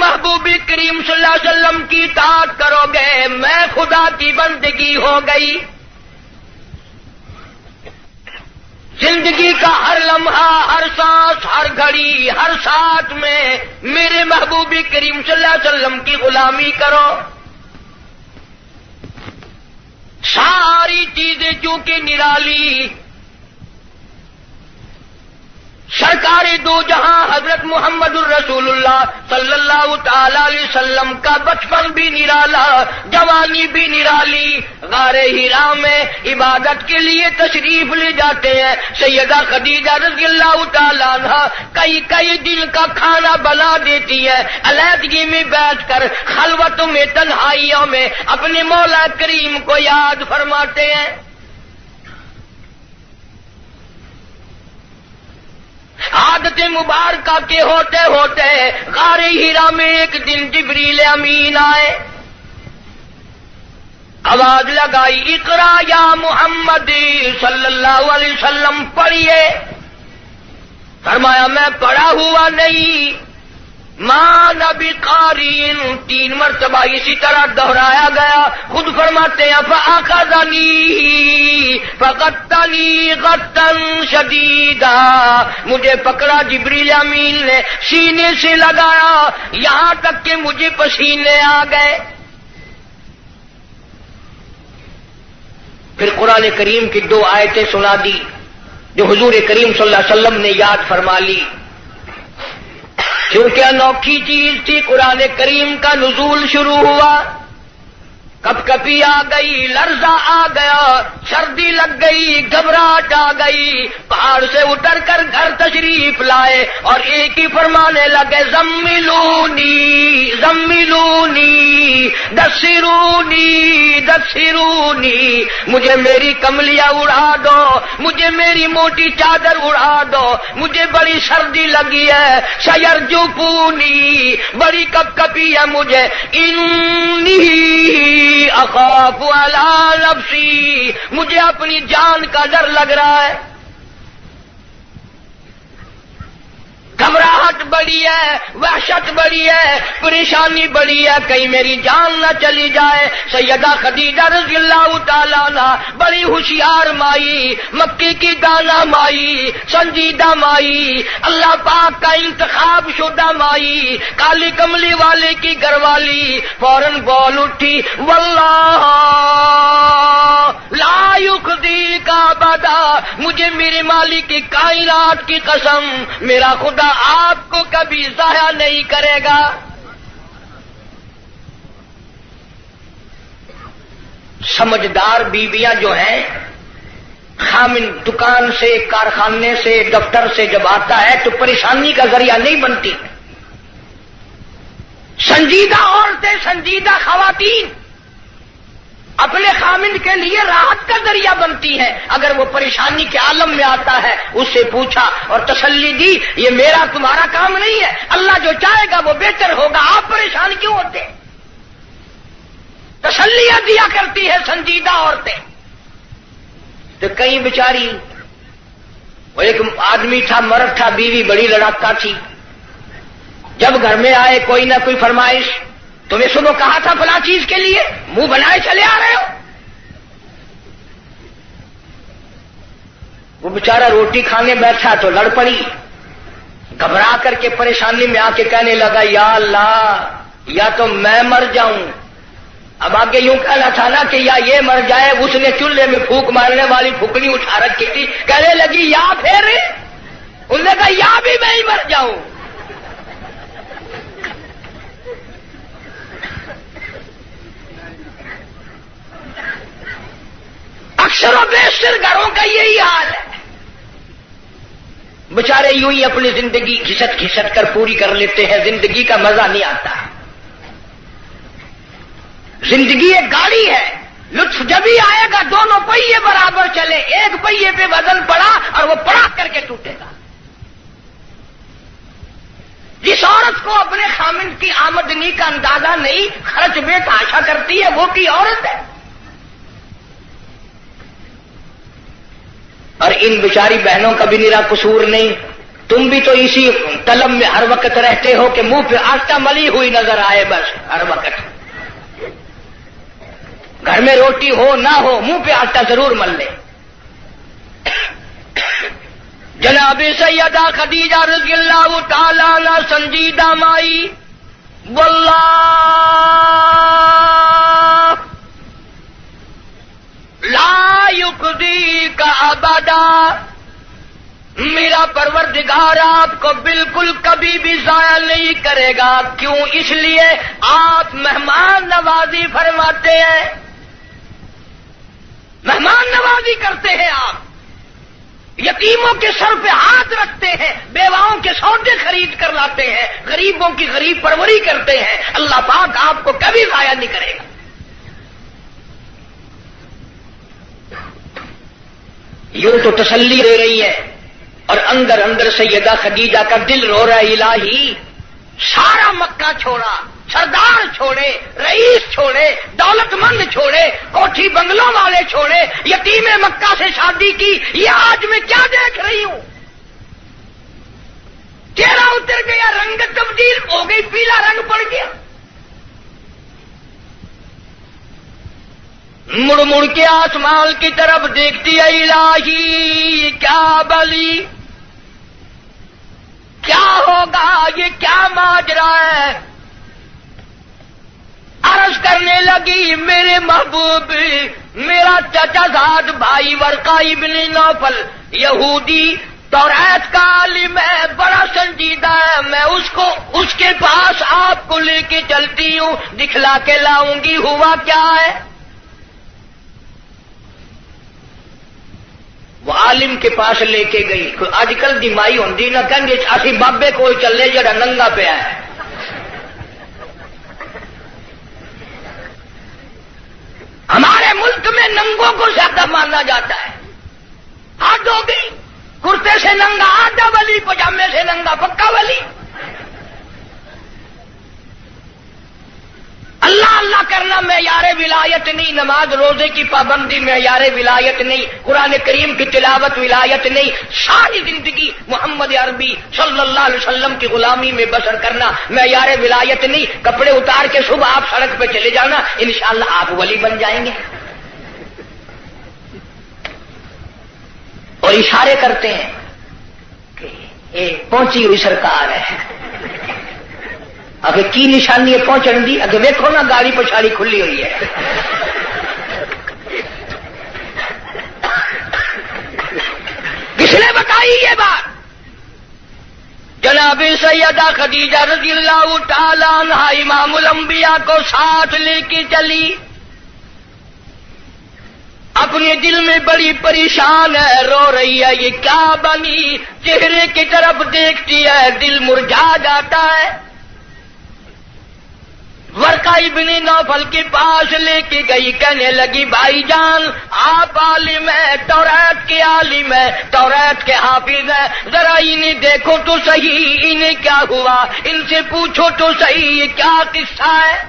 محبوب کریم صلی اللہ علیہ وسلم کی اطاعت کرو گے میں خدا کی بندگی ہو گئی. زندگی کا ہر لمحہ، ہر سانس، ہر گھڑی، ہر ساتھ میں میرے محبوب کریم صلی اللہ علیہ وسلم کی غلامی کرو. ساری چیزیں چونکہ نرالی، سرکار دو جہاں حضرت محمد الرسول اللہ صلی اللہ تعالی علیہ وسلم کا بچپن بھی نرالا، جوانی بھی نرالی. غار حرا میں عبادت کے لیے تشریف لے جاتے ہیں. سیدہ خدیجہ رضی اللہ تعالی عنہ کئی دن کا کھانا بنا دیتی ہے، علیحدگی میں بیٹھ کر خلوتوں میں، تنہائیوں میں اپنے مولا کریم کو یاد فرماتے ہیں. عادت مبارکہ کے ہوتے ہوتے غار حرا میں ایک دن جبریل امین آئے، آواز لگائی اقرا یا محمد صلی اللہ علیہ وسلم پڑھیے. فرمایا میں پڑھا ہوا نہیں، ماں نبی قارئ. 3 مرتبہ اسی طرح دہرایا گیا. خود فرماتے ہیں فاخذنی فغطنی غطا شدیدا، مجھے پکڑا جبریل امین نے، سینے سے لگایا یہاں تک کہ مجھے پسینے آ گئے. پھر قرآن کریم کی 2 آیتیں سنا دی جو حضور کریم صلی اللہ علیہ وسلم نے یاد فرما لی. کیونکہ انوکھی چیز تھی، قرآن کریم کا نزول شروع ہوا. کپ کپی آ گئی، لرزہ آ گیا، سردی لگ گئی، گھبراہٹ آ گئی. پہاڑ سے اتر کر گھر تشریف لائے اور ایک ہی فرمانے لگے زملونی زملونی دثرونی دثرونی، مجھے میری کملیاں اڑا دو، مجھے میری موٹی چادر اڑا دو، مجھے بڑی سردی لگی ہے. سیرجفونی، بڑی کپ کپی ہے مجھے. انی اخاف علی نفسی، مجھے اپنی جان کا ڈر لگ رہا ہے. گھبراہٹ بڑی ہے، وحشت بڑی ہے، پریشانی بڑی ہے، کہیں میری جان نہ چلی جائے. سیدہ خدیجہ رضی اللہ تعالیٰ عنہ بڑی ہوشیار مائی، مکی کی دانا مائی، سنجیدہ مائی، اللہ پاک کا انتخاب شدہ مائی، کالی کملی والے کی گھر والی، فوراً بول اٹھی واللہ لا یخزیک ابدا، مجھے میرے مالک کی کائنات کی قسم، میرا خدا آپ کو کبھی ضائع نہیں کرے گا. سمجھدار بیویاں جو ہیں، خامن دکان سے، کارخانے سے، دفتر سے جب آتا ہے تو پریشانی کا ذریعہ نہیں بنتی. سنجیدہ عورتیں، سنجیدہ خواتین اپنے خامن کے لیے راحت کا ذریعہ بنتی ہے. اگر وہ پریشانی کے عالم میں آتا ہے اس سے پوچھا اور تسلی دی، یہ میرا تمہارا کام نہیں ہے، اللہ جو چاہے گا وہ بہتر ہوگا، آپ پریشان کیوں ہوتے؟ تسلیاں دیا کرتی ہے سنجیدہ عورتیں. تو کئی بیچاری، وہ ایک آدمی تھا، مرد تھا، بیوی بڑی لڑاکا تھی. جب گھر میں آئے کوئی نہ کوئی فرمائش، تمہیں صبح کہا تھا فلاں چیز کے لیے، منہ بنائے چلے آ رہے ہو. وہ بیچارہ روٹی کھانے بیٹھا تو لڑ پڑی، گھبرا کر کے پریشانی میں آ کے کہنے لگا یا اللہ، یا تو میں مر جاؤں. اب آگے یوں کہنا تھا نا کہ یا یہ مر جائے. اس نے چولہے میں پھونک مارنے والی پھوکنی اٹھا رکھی تھی، کہنے لگی یا پھر، انہوں نے کہا یا بھی میں ہی مر جاؤں. اکثر و بیشتر گھروں کا یہی حال ہے. بیچارے یوں ہی اپنی زندگی گھسٹ گھسٹ کر پوری کر لیتے ہیں، زندگی کا مزہ نہیں آتا. زندگی ایک گاڑی ہے، لطف جب ہی آئے گا دونوں پہیے برابر چلے. ایک پہیے پہ وزن پڑا اور وہ پڑا کر کے ٹوٹے گا. جس عورت کو اپنے خامن کی آمدنی کا اندازہ نہیں، خرچ میں تاشا کرتی ہے، وہ کی عورت ہے. اور ان بیچاری بہنوں کا بھی میرا قصور نہیں، تم بھی تو اسی طلب میں ہر وقت رہتے ہو کہ منہ پہ آٹا ملی ہوئی نظر آئے بس ہر وقت. گھر میں روٹی ہو نہ ہو منہ پہ آٹا ضرور مل لے. جناب سیدہ خدیجہ رضی اللہ تعالی عنہ سنجیدہ مائی واللہ لا یخزیک ابدا، میرا پروردگار آپ کو بالکل کبھی بھی ضائع نہیں کرے گا. کیوں؟ اس لیے آپ مہمان نوازی فرماتے ہیں، مہمان نوازی کرتے ہیں. آپ یتیموں کے سر پہ ہاتھ رکھتے ہیں، بیواؤں کے سودے خرید کر لاتے ہیں، غریبوں کی غریب پروری کرتے ہیں. اللہ پاک آپ کو کبھی ضائع نہیں کرے گا. یوں تو تسلی دے رہی ہے اور اندر اندر سیدہ خدیجہ کا دل رو رہا ہے، الہی سارا مکہ چھوڑا، سردار چھوڑے، رئیس چھوڑے، دولت مند چھوڑے، کوٹھی بنگلوں والے چھوڑے، یتیم مکہ سے شادی کی، یہ آج میں کیا دیکھ رہی ہوں؟ چہرہ اتر گیا، رنگ تبدیل ہو گئی، پیلا رنگ پڑ گیا. مڑ مڑ کے آسمان کی طرف دیکھتی ہے، الہی کیا بلی، کیا ہوگا، یہ کیا ماجرا ہے؟ عرض کرنے لگی، میرے محبوب، میرا چچا زاد بھائی ورقہ ابن نوفل یہودی توریت کا عالم ہے، بڑا سنجیدہ ہے، میں اس کے پاس آپ کو لے کے چلتی ہوں، دکھلا کے لاؤں گی. ہوا کیا ہے؟ وہ عالم کے پاس لے کے گئی. آج کل دی مائی ہوندی نہ کہیں اسی بابے کوئی چلے جڑا ننگا پیا ہے. ہمارے ملک میں ننگوں کو زیادہ مانا جاتا ہے. حد ہو گئی، کرتے سے ننگا آدھا ولی، پجامے سے ننگا پکا ولی. اللہ اللہ کرنا معیار ولایت نہیں، نماز روزے کی پابندی معیار ولایت نہیں، قرآن کریم کی تلاوت ولایت نہیں. ساری زندگی محمد عربی صلی اللہ علیہ وسلم کی غلامی میں بسر کرنا معیار ولایت نہیں. کپڑے اتار کے صبح آپ سڑک پہ چلے جانا، انشاءاللہ آپ ولی بن جائیں گے. اور اشارے کرتے ہیں کہ یہ پہنچی ہوئی سرکار ہے. اگر کی نشانی ہے پہنچن دی؟ اگر ویکھو نا گاڑی پچھاڑی کھلی ہوئی ہے. کس نے بتائی یہ بات؟ جناب سیدہ خدیجہ رضی اللہ تعالی عنہا امام الانبیاء کو ساتھ لے کے چلی. اپنے دل میں بڑی پریشان ہے، رو رہی ہے، یہ کیا بنی؟ چہرے کی طرف دیکھتی ہے، دل مرجھا جاتا ہے. ورقہ ابن نوفل کے پاس لے کے گئی، کہنے لگی، بھائی جان آپ عالم ہیں، توریت کے عالم ہیں، توریت کے حافظ ہیں، ذرا انہیں دیکھو تو صحیح، انہیں کیا ہوا، ان سے پوچھو تو صحیح، یہ کیا قصہ ہے؟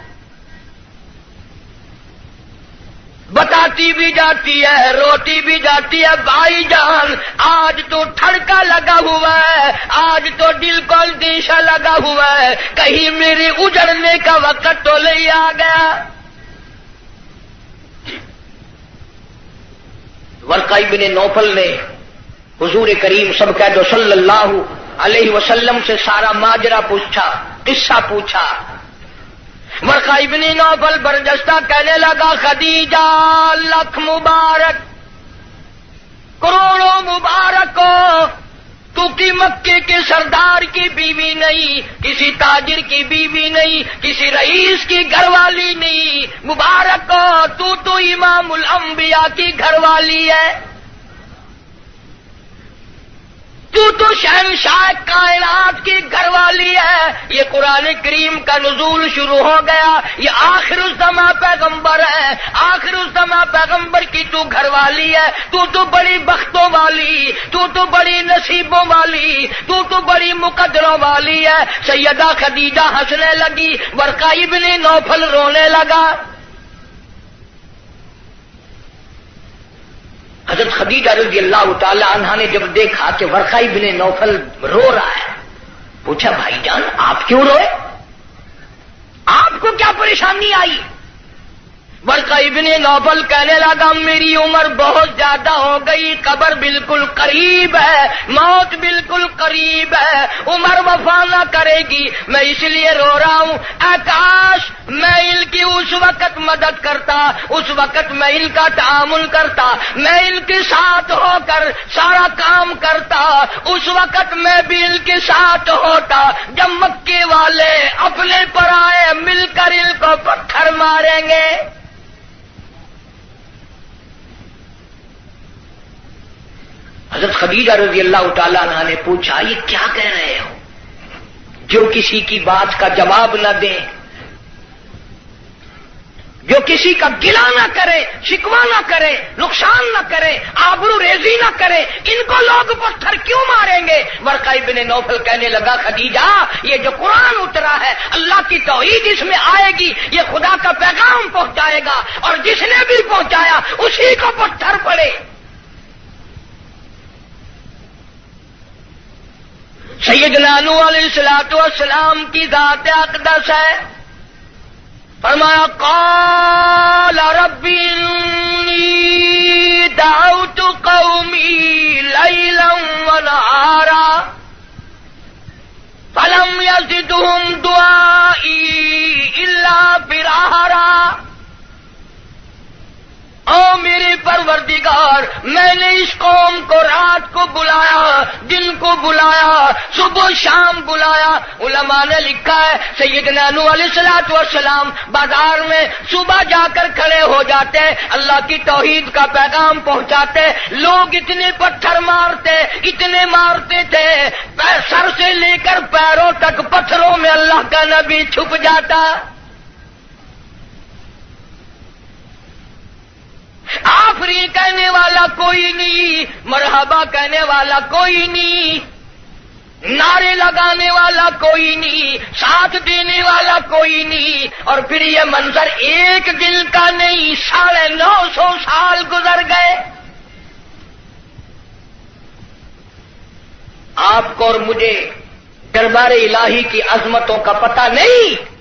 بتاتی بھی جاتی ہے، روتی بھی جاتی ہے. بھائی جان آج تو ٹھڑکا لگا ہوا ہے، آج تو دل کو اندیشہ لگا ہوا ہے، کہیں میرے اجڑنے کا وقت تو نہیں آ گیا. ورقہ ابن نوفل نے حضور کریم سب کہہ دو صلی اللہ علیہ وسلم سے سارا ماجرا پوچھا، قصہ پوچھا. ورقہ ابن نوفل برجستہ کہنے لگا، خدیجہ لکھ مبارک، کروڑوں مبارک ہو، تو کی مکے کے سردار کی بیوی نہیں، کسی تاجر کی بیوی نہیں، کسی رئیس کی گھر والی نہیں. مبارک ہو، تو امام الانبیاء کی گھر والی ہے، تو شہنشاہ کائنات کی گھر والی ہے. یہ قرآن کریم کا نزول شروع ہو گیا، یہ آخر الزماں پیغمبر ہے، آخر الزماں پیغمبر کی تو گھر والی ہے. تو بڑی بختوں والی، تو بڑی نصیبوں والی، تو بڑی مقدروں والی ہے. سیدہ خدیجہ ہنسنے لگی، ورقہ ابن نوفل رونے لگا. حضرت خدیجہ رضی اللہ تعالی عنہا نے جب دیکھا کہ ورقہ ابن نوفل رو رہا ہے پوچھا بھائی جان آپ کیوں روئے؟ آپ کو کیا پریشانی آئی؟ ورقہ ابن نوفل کہنے لگا میری عمر بہت زیادہ ہو گئی، قبر بالکل قریب ہے، موت بالکل قریب ہے، عمر وفا نہ کرے گی، میں اس لیے رو رہا ہوں۔ اے کاش میں ان کی اس وقت مدد کرتا، اس وقت میں ان کا تعامل کرتا، میں ان کے ساتھ ہو کر سارا کام کرتا، اس وقت میں بھی ان کے ساتھ ہوتا جب مکے والے اپنے پر آئے مل کر ان کو پتھر ماریں گے۔ حضرت خدیجہ رضی اللہ تعالیٰ عنہ نے پوچھا یہ کیا کہہ رہے ہو جو کسی کی بات کا جواب نہ دیں، جو کسی کا گلہ نہ کرے، شکوہ نہ کرے، نقصان نہ کرے، آبرو ریزی نہ کرے، ان کو لوگ پتھر کیوں ماریں گے؟ ورقہ ابن نوفل کہنے لگا خدیجہ یہ جو قرآن اترا ہے اللہ کی توحید اس میں آئے گی، یہ خدا کا پیغام پہنچائے گا، اور جس نے بھی پہنچایا اسی کو پتھر پڑے۔ سیدنا نوح علیہ الصلوۃ والسلام کی ذات اقدس ہے، فرمایا قال رب انی دعوت قومی لیلا ونہارا فلم یزدہم دعائی الا فرارا۔ او میرے پروردگار میں نے اس قوم کو رات کو بلایا، دن کو بلایا، صبح شام بلایا۔ علماء نے لکھا ہے سیدنا نوح علیہ الصلوۃ والسلام بازار میں صبح جا کر کھڑے ہو جاتے، اللہ کی توحید کا پیغام پہنچاتے، لوگ اتنے پتھر مارتے، اتنے مارتے تھے، سر سے لے کر پیروں تک پتھروں میں اللہ کا نبی چھپ جاتا۔ آفرین کہنے والا کوئی نہیں، مرحبا کہنے والا کوئی نہیں، نعرے لگانے والا کوئی نہیں، ساتھ دینے والا کوئی نہیں، اور پھر یہ منظر ایک دن کا نہیں 950 سال گزر گئے۔ آپ کو اور مجھے دربار الہی کی عظمتوں کا پتہ نہیں۔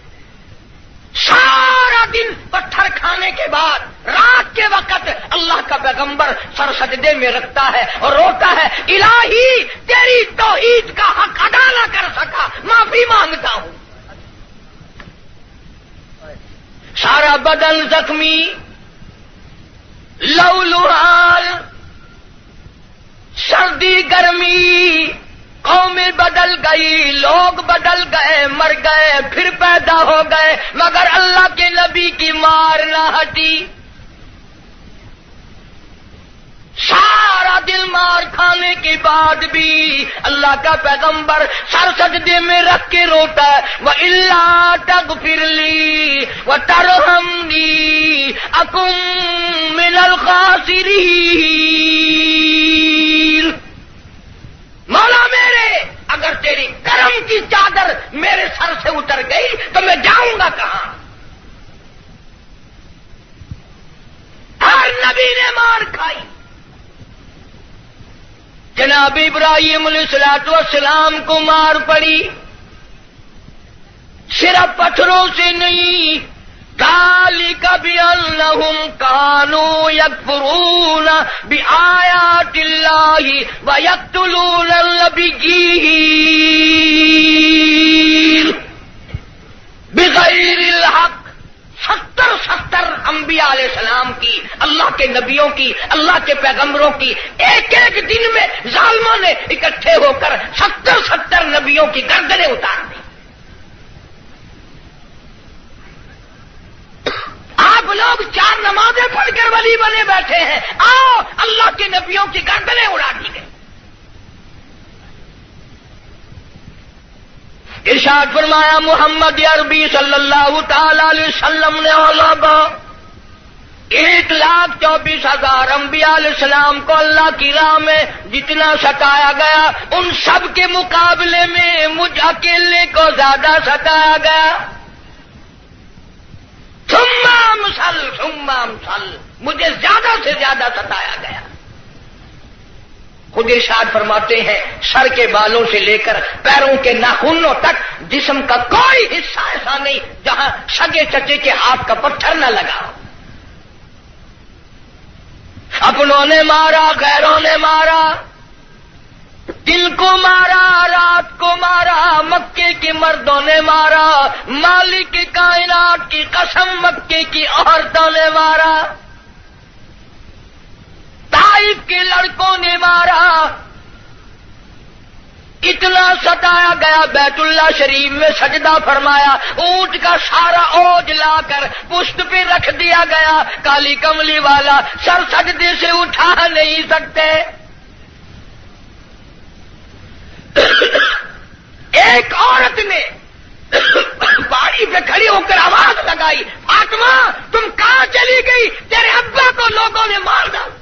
سارا دن پتھر کھانے کے بعد رات کے وقت اللہ کا پیغمبر سر سجدے میں رکھتا ہے اور روتا ہے الہی تیری توحید کا حق ادا نہ کر سکا، معافی مانگتا ہوں۔ سارا بدن زخمی، لہولہال، سردی گرمی، قومیں بدل گئی، لوگ بدل گئے، مر گئے، پھر پیدا ہو گئے، مگر اللہ کے نبی کی مار نہ ہٹی۔ سارا دل مار کھانے کے بعد بھی اللہ کا پیغمبر سر سجدے میں رکھ کے روتا ہے وَإِلَّا تَغْفِرْ لِي وَتَرْحَمْنِي أَكُن مِّنَ الْخَاسِرِينَ۔ مولا میرے اگر تیری کرم کی چادر میرے سر سے اتر گئی تو میں جاؤں گا کہاں؟ ہر نبی نے مار کھائی، جناب ابراہیم علیہ الصلوۃ والسلام کو مار پڑی، صرف پتھروں سے نہیں، ذالک بأنہم کانوا یکفرون بآیات اللہ ویقتلون النبیین بغیر الحق۔ 70 انبیاء علیہ السلام کی، اللہ کے نبیوں کی، اللہ کے پیغمبروں کی ایک ایک دن میں ظالموں نے اکٹھے ہو کر 70 نبیوں کی گردنیں اتار دی۔ آپ لوگ 4 نمازیں پڑھ کر ولی بنے بیٹھے ہیں، آؤ اللہ کے نبیوں کی گردنیں اڑا دی گئی۔ ارشاد فرمایا محمد عربی صلی اللہ تعالی علیہ وسلم نے 1,24,000 انبیاء علیہ السلام کو اللہ کی راہ میں جتنا ستایا گیا ان سب کے مقابلے میں مجھ اکیلے کو زیادہ ستایا گیا۔ ثم امثل، مجھے زیادہ سے زیادہ ستایا گیا۔ خود ارشاد فرماتے ہیں سر کے بالوں سے لے کر پیروں کے ناخنوں تک جسم کا کوئی حصہ ایسا نہیں جہاں سگے چچے کے ہاتھ کا پتھر نہ لگا ہو۔ اپنوں نے مارا، غیروں نے مارا، دن کو مارا، رات کو مارا، مکے کے مردوں نے مارا، مالک کائنات کی قسم مکے کی عورتوں نے مارا، طائف کے لڑکوں نے مارا، اتنا ستایا گیا بیت اللہ شریف میں سجدہ فرمایا، اونٹ کا سارا اوج لا کر پشت پہ رکھ دیا گیا، کالی کملی والا سر سجدے سے اٹھا نہیں سکتے۔ ایک عورت نے پہاڑی پہ کھڑی ہو کر آواز لگائی، فاطمہ تم کہاں چلی گئی؟ تیرے ابا کو لوگوں نے مار ڈالا۔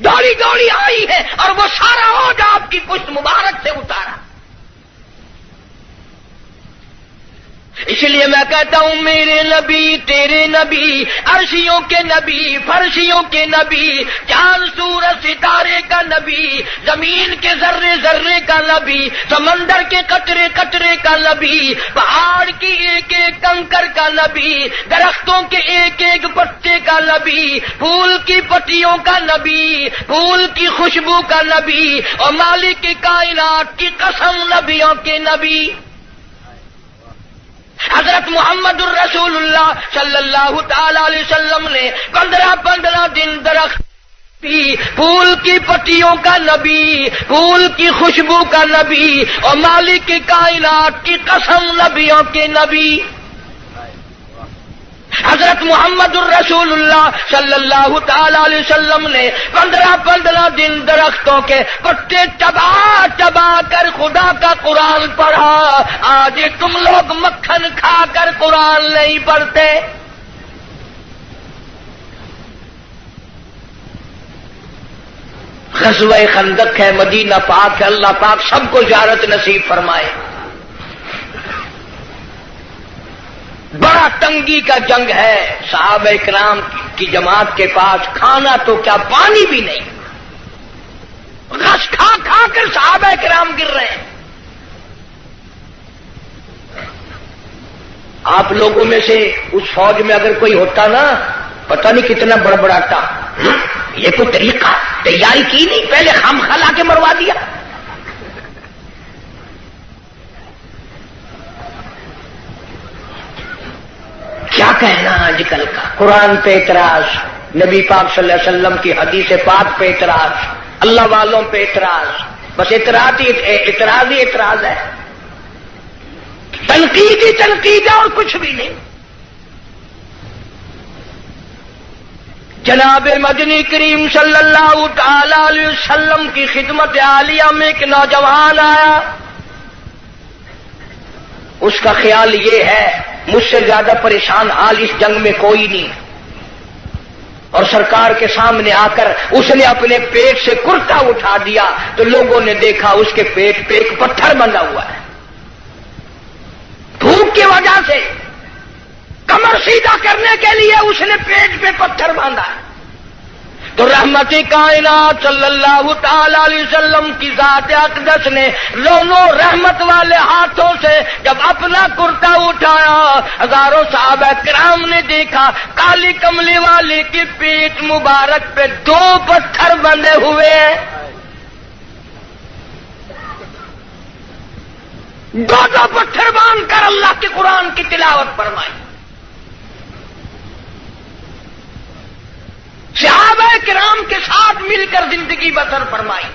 دوڑی دوڑی آئی ہے اور وہ سارا اوج آپ کی پشت مبارک سے اتارا۔ اس لیے میں کہتا ہوں میرے نبی، تیرے نبی، عرشیوں کے نبی، فرشیوں کے نبی، چاند سورج ستارے کا نبی، زمین کے ذرے ذرے کا نبی، سمندر کے قطرے قطرے کا نبی، پہاڑ کی ایک ایک کنکر کا نبی، درختوں کے ایک ایک پتے کا نبی، پھول کی پتیوں کا نبی، پھول کی خوشبو کا نبی، اور مالک کی کائنات کی قسم نبیوں کے نبی حضرت محمد الرسول اللہ صلی اللہ تعالی علیہ وسلم نے 15 دن درخت پھول کی پتیوں کا نبی، پھول کی خوشبو کا نبی، اور مالک کی کائنات کی قسم نبیوں کے نبی حضرت محمد الرسول اللہ صلی اللہ تعالی علیہ وسلم نے 15 دن درختوں کے پتے چبا کر خدا کا قرآن پڑھا۔ آج تم لوگ مکھن کھا کر قرآن نہیں پڑھتے۔ غزوہ خندق ہے، مدینہ پاک ہے، اللہ پاک سب کو زیارت نصیب فرمائے۔ بڑا تنگی کا جنگ ہے، صحابہ کرام کی جماعت کے پاس کھانا تو کیا پانی بھی نہیں، غش کھا کھا کر صحابہ کرام گر رہے ہیں۔ آپ لوگوں میں سے اس فوج میں اگر کوئی ہوتا نا، پتہ نہیں کتنا بڑبڑاتا، یہ کوئی طریقہ تیاری کی نہیں، پہلے خام خلا کے مروا دیا۔ کیا کہنا آج کل کا، قرآن پہ اعتراض، نبی پاک صلی اللہ علیہ وسلم کی حدیث پاک پہ اعتراض، اللہ والوں پہ اعتراض، بس اعتراض ہی اعتراض ہے، تنقید ہی تنقید ہے اور کچھ بھی نہیں۔ جناب مدنی کریم صلی اللہ تعالی علیہ وسلم کی خدمت عالیہ میں ایک نوجوان آیا، اس کا خیال یہ ہے مجھ سے زیادہ پریشان حال اس جنگ میں کوئی نہیں، اور سرکار کے سامنے آ کر اس نے اپنے پیٹ سے کرتا اٹھا دیا تو لوگوں نے دیکھا اس کے پیٹ پہ ایک پتھر بندھا ہوا ہے، بھوک کی وجہ سے کمر سیدھا کرنے کے لیے اس نے پیٹ پہ پتھر باندھا ہے۔ تو رحمت کائنات صلی اللہ تعالی علیہ وسلم کی ذات اقدس نے دونوں رحمت والے ہاتھوں سے جب اپنا کرتا اٹھایا، ہزاروں صحابہ کرام نے دیکھا کالی کملی والے کی پیٹ مبارک پہ 2 پتھر بندھے ہوئے ہیں۔ 2 پتھر باندھ کر اللہ کے قرآن کی تلاوت فرمائی۔ صحابہ کرام کے ساتھ مل کر زندگی بسر فرمائی،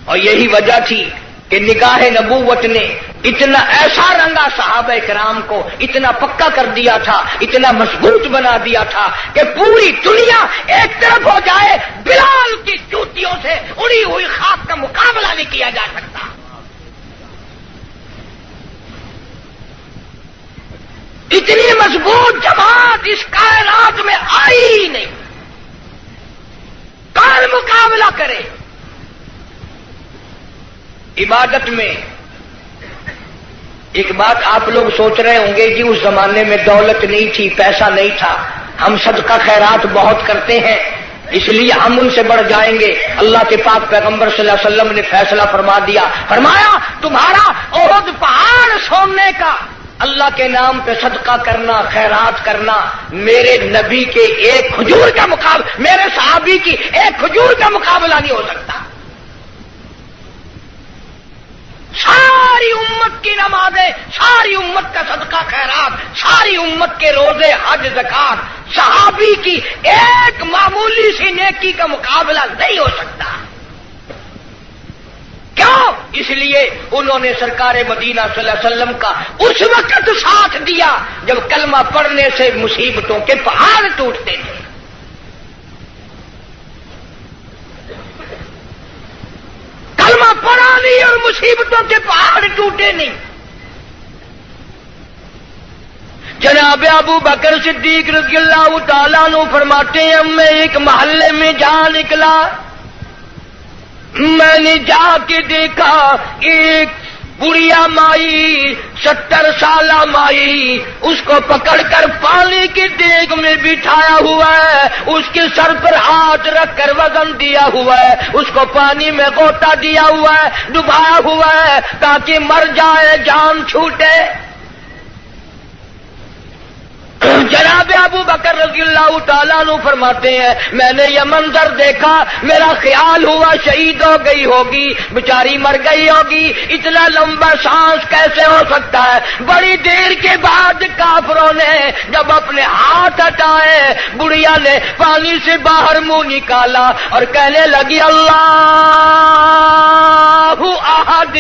اور یہی وجہ تھی کہ نگاہ نبوت نے اتنا ایسا رنگا صحابہ کرام کو، اتنا پکا کر دیا تھا، اتنا مضبوط بنا دیا تھا کہ پوری دنیا ایک طرف ہو جائے، بلال کی جوتیوں سے اڑی ہوئی خاک کا مقابلہ نہیں کیا جا سکتا۔ اتنی مضبوط جماعت اس کائنات میں آئی ہی نہیں، کون مقابلہ کرے؟ عبادت میں ایک بات آپ لوگ سوچ رہے ہوں گے جی اس زمانے میں دولت نہیں تھی، پیسہ نہیں تھا، ہم صدقہ خیرات بہت کرتے ہیں، اس لیے ہم ان سے بڑھ جائیں گے۔ اللہ کے پاک پیغمبر صلی اللہ علیہ وسلم نے فیصلہ فرما دیا، فرمایا تمہارا احد پہاڑ سوننے کا اللہ کے نام پہ صدقہ کرنا، خیرات کرنا، میرے نبی کے ایک کھجور کا مقابلہ، میرے صحابی کی ایک کھجور کا مقابلہ نہیں ہو سکتا۔ ساری امت کی نمازیں، ساری امت کا صدقہ خیرات، ساری امت کے روزے، حج، زکات، صحابی کی ایک معمولی سی نیکی کا مقابلہ نہیں ہو سکتا۔ کیوں؟ اس لیے انہوں نے سرکار مدینہ صلی اللہ علیہ وسلم کا اس وقت ساتھ دیا جب کلمہ پڑھنے سے مصیبتوں کے پہاڑ ٹوٹتے تھے۔ کلمہ پڑھا نہیں اور مصیبتوں کے پہاڑ ٹوٹے نہیں۔ جناب ابو بکر صدیق رضی اللہ تعالیٰ عنہ فرماتے ہیں میں ایک محلے میں جا نکلا، میں نے جا کے دیکھا ایک بڑھیا مائی، 70 سالہ مائی، اس کو پکڑ کر پانی کی دیگ میں بٹھایا ہوا ہے، اس کے سر پر ہاتھ رکھ کر وزن دیا ہوا ہے، اس کو پانی میں غوطہ دیا ہوا ہے، ڈبایا ہوا ہے تاکہ مر جائے، جان چھوٹے۔ جناب ابو بکر رضی اللہ تعالیٰ عنہ فرماتے ہیں میں نے یہ منظر دیکھا، میرا خیال ہوا شہید ہو گئی ہوگی، بیچاری مر گئی ہوگی، اتنا لمبا سانس کیسے ہو سکتا ہے؟ بڑی دیر کے بعد کافروں نے جب اپنے ہاتھ ہٹائے، بڑھیا نے پانی سے باہر منہ نکالا اور کہنے لگی اللہ احد۔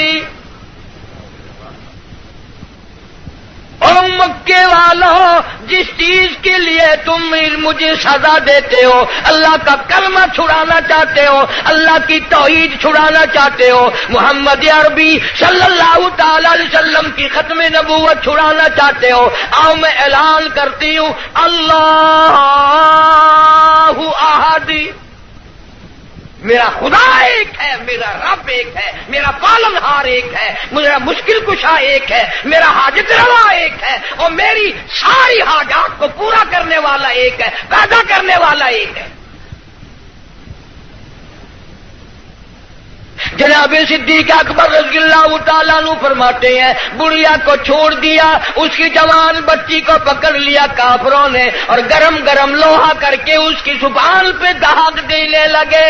او مکے والوں، جس چیز کے لیے تم مجھے سزا دیتے ہو، اللہ کا کلمہ چھڑانا چاہتے ہو، اللہ کی توحید چھڑانا چاہتے ہو، محمد عربی صلی اللہ تعالی علیہ وسلم کی ختم نبوت چھڑانا چاہتے ہو، آؤ میں اعلان کرتی ہوں اللہ احد، میرا خدا ایک ہے، میرا رب ایک ہے، میرا پالنہار ایک ہے، میرا مشکل کشا ایک ہے، میرا حاجت روا ایک ہے، اور میری ساری حاجات کو پورا کرنے والا ایک ہے، پیدا کرنے والا ایک ہے۔ جناب صدیق اکبر رضی اللہ تعالیٰ عنہ فرماتے ہیں بڑھیا کو چھوڑ دیا، اس کی جوان بچی کو پکڑ لیا کافروں نے اور گرم گرم لوہا کر کے اس کی زبان پہ داغ دینے لگے۔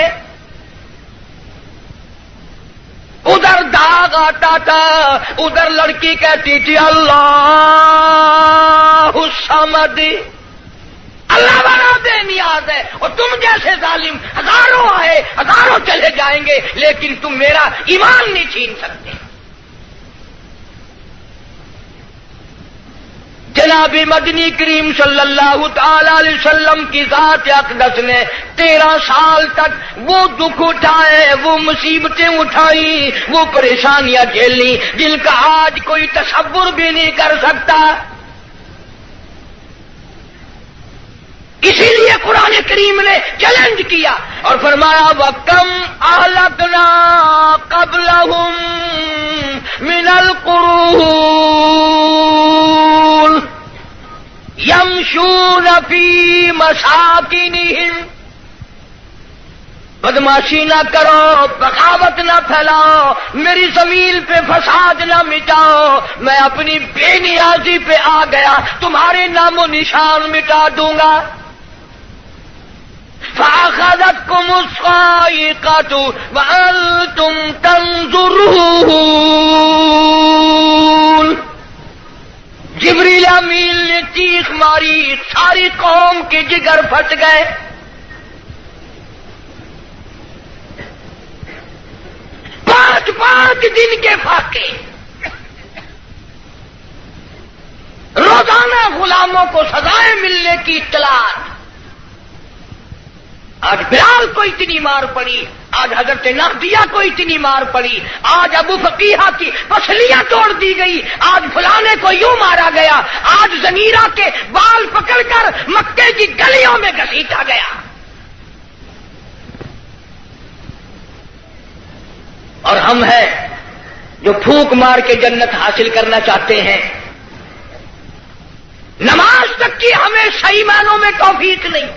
ادھر داغ آتا تھا، ادھر لڑکی کہتی تھی اللہ الصمد، اللہ بنا بے نیاز ہے، اور تم جیسے ظالم ہزاروں آئے ہزاروں چلے جائیں گے لیکن تم میرا ایمان نہیں چھین سکتے۔ جناب مدنی کریم صلی اللہ تعالی علیہ وسلم کی ذات اقدس نے 13 سال تک وہ دکھ اٹھائے، وہ مصیبتیں اٹھائیں، وہ پریشانیاں جھیلی جن کا آج کوئی تصور بھی نہیں کر سکتا۔ اسی لیے قرآن کریم نے چیلنج کیا اور فرمایا وَكَمْ أَهْلَكْنَا قَبْلَهُمْ مِنَ الْقُرُونِ يَمْشُونَ فِي مَسَاكِنِهِمْ، بدماشی نہ کرو، بغاوت نہ پھیلاؤ، میری زمین پہ فساد نہ مٹاؤ، میں اپنی بے نیازی پہ آ گیا، تمہارے نام و نشان مٹا دوں گا۔ فَأَخَذَتْكُمُ الصَّاعِقَةُ وَأَنْتُمْ تَنظُرُونَ، جبریل امین نے چیخ ماری، ساری قوم کے جگر پھٹ گئے۔ پانچ دن کے فاقے، روزانہ غلاموں کو سزائیں ملنے کی اطلاع۔ آج بلال کو اتنی مار پڑی، آج حضرت نافیہ کو اتنی مار پڑی، آج ابو فقیہ کی پسلیاں توڑ دی گئی، آج فلانے کو یوں مارا گیا، آج زنیرہ کے بال پکڑ کر مکے کی گلیوں میں گھسیٹا گیا۔ اور ہم ہیں جو پھونک مار کے جنت حاصل کرنا چاہتے ہیں، نماز تک کی ہمیں صحیح معنوں میں توفیق نہیں.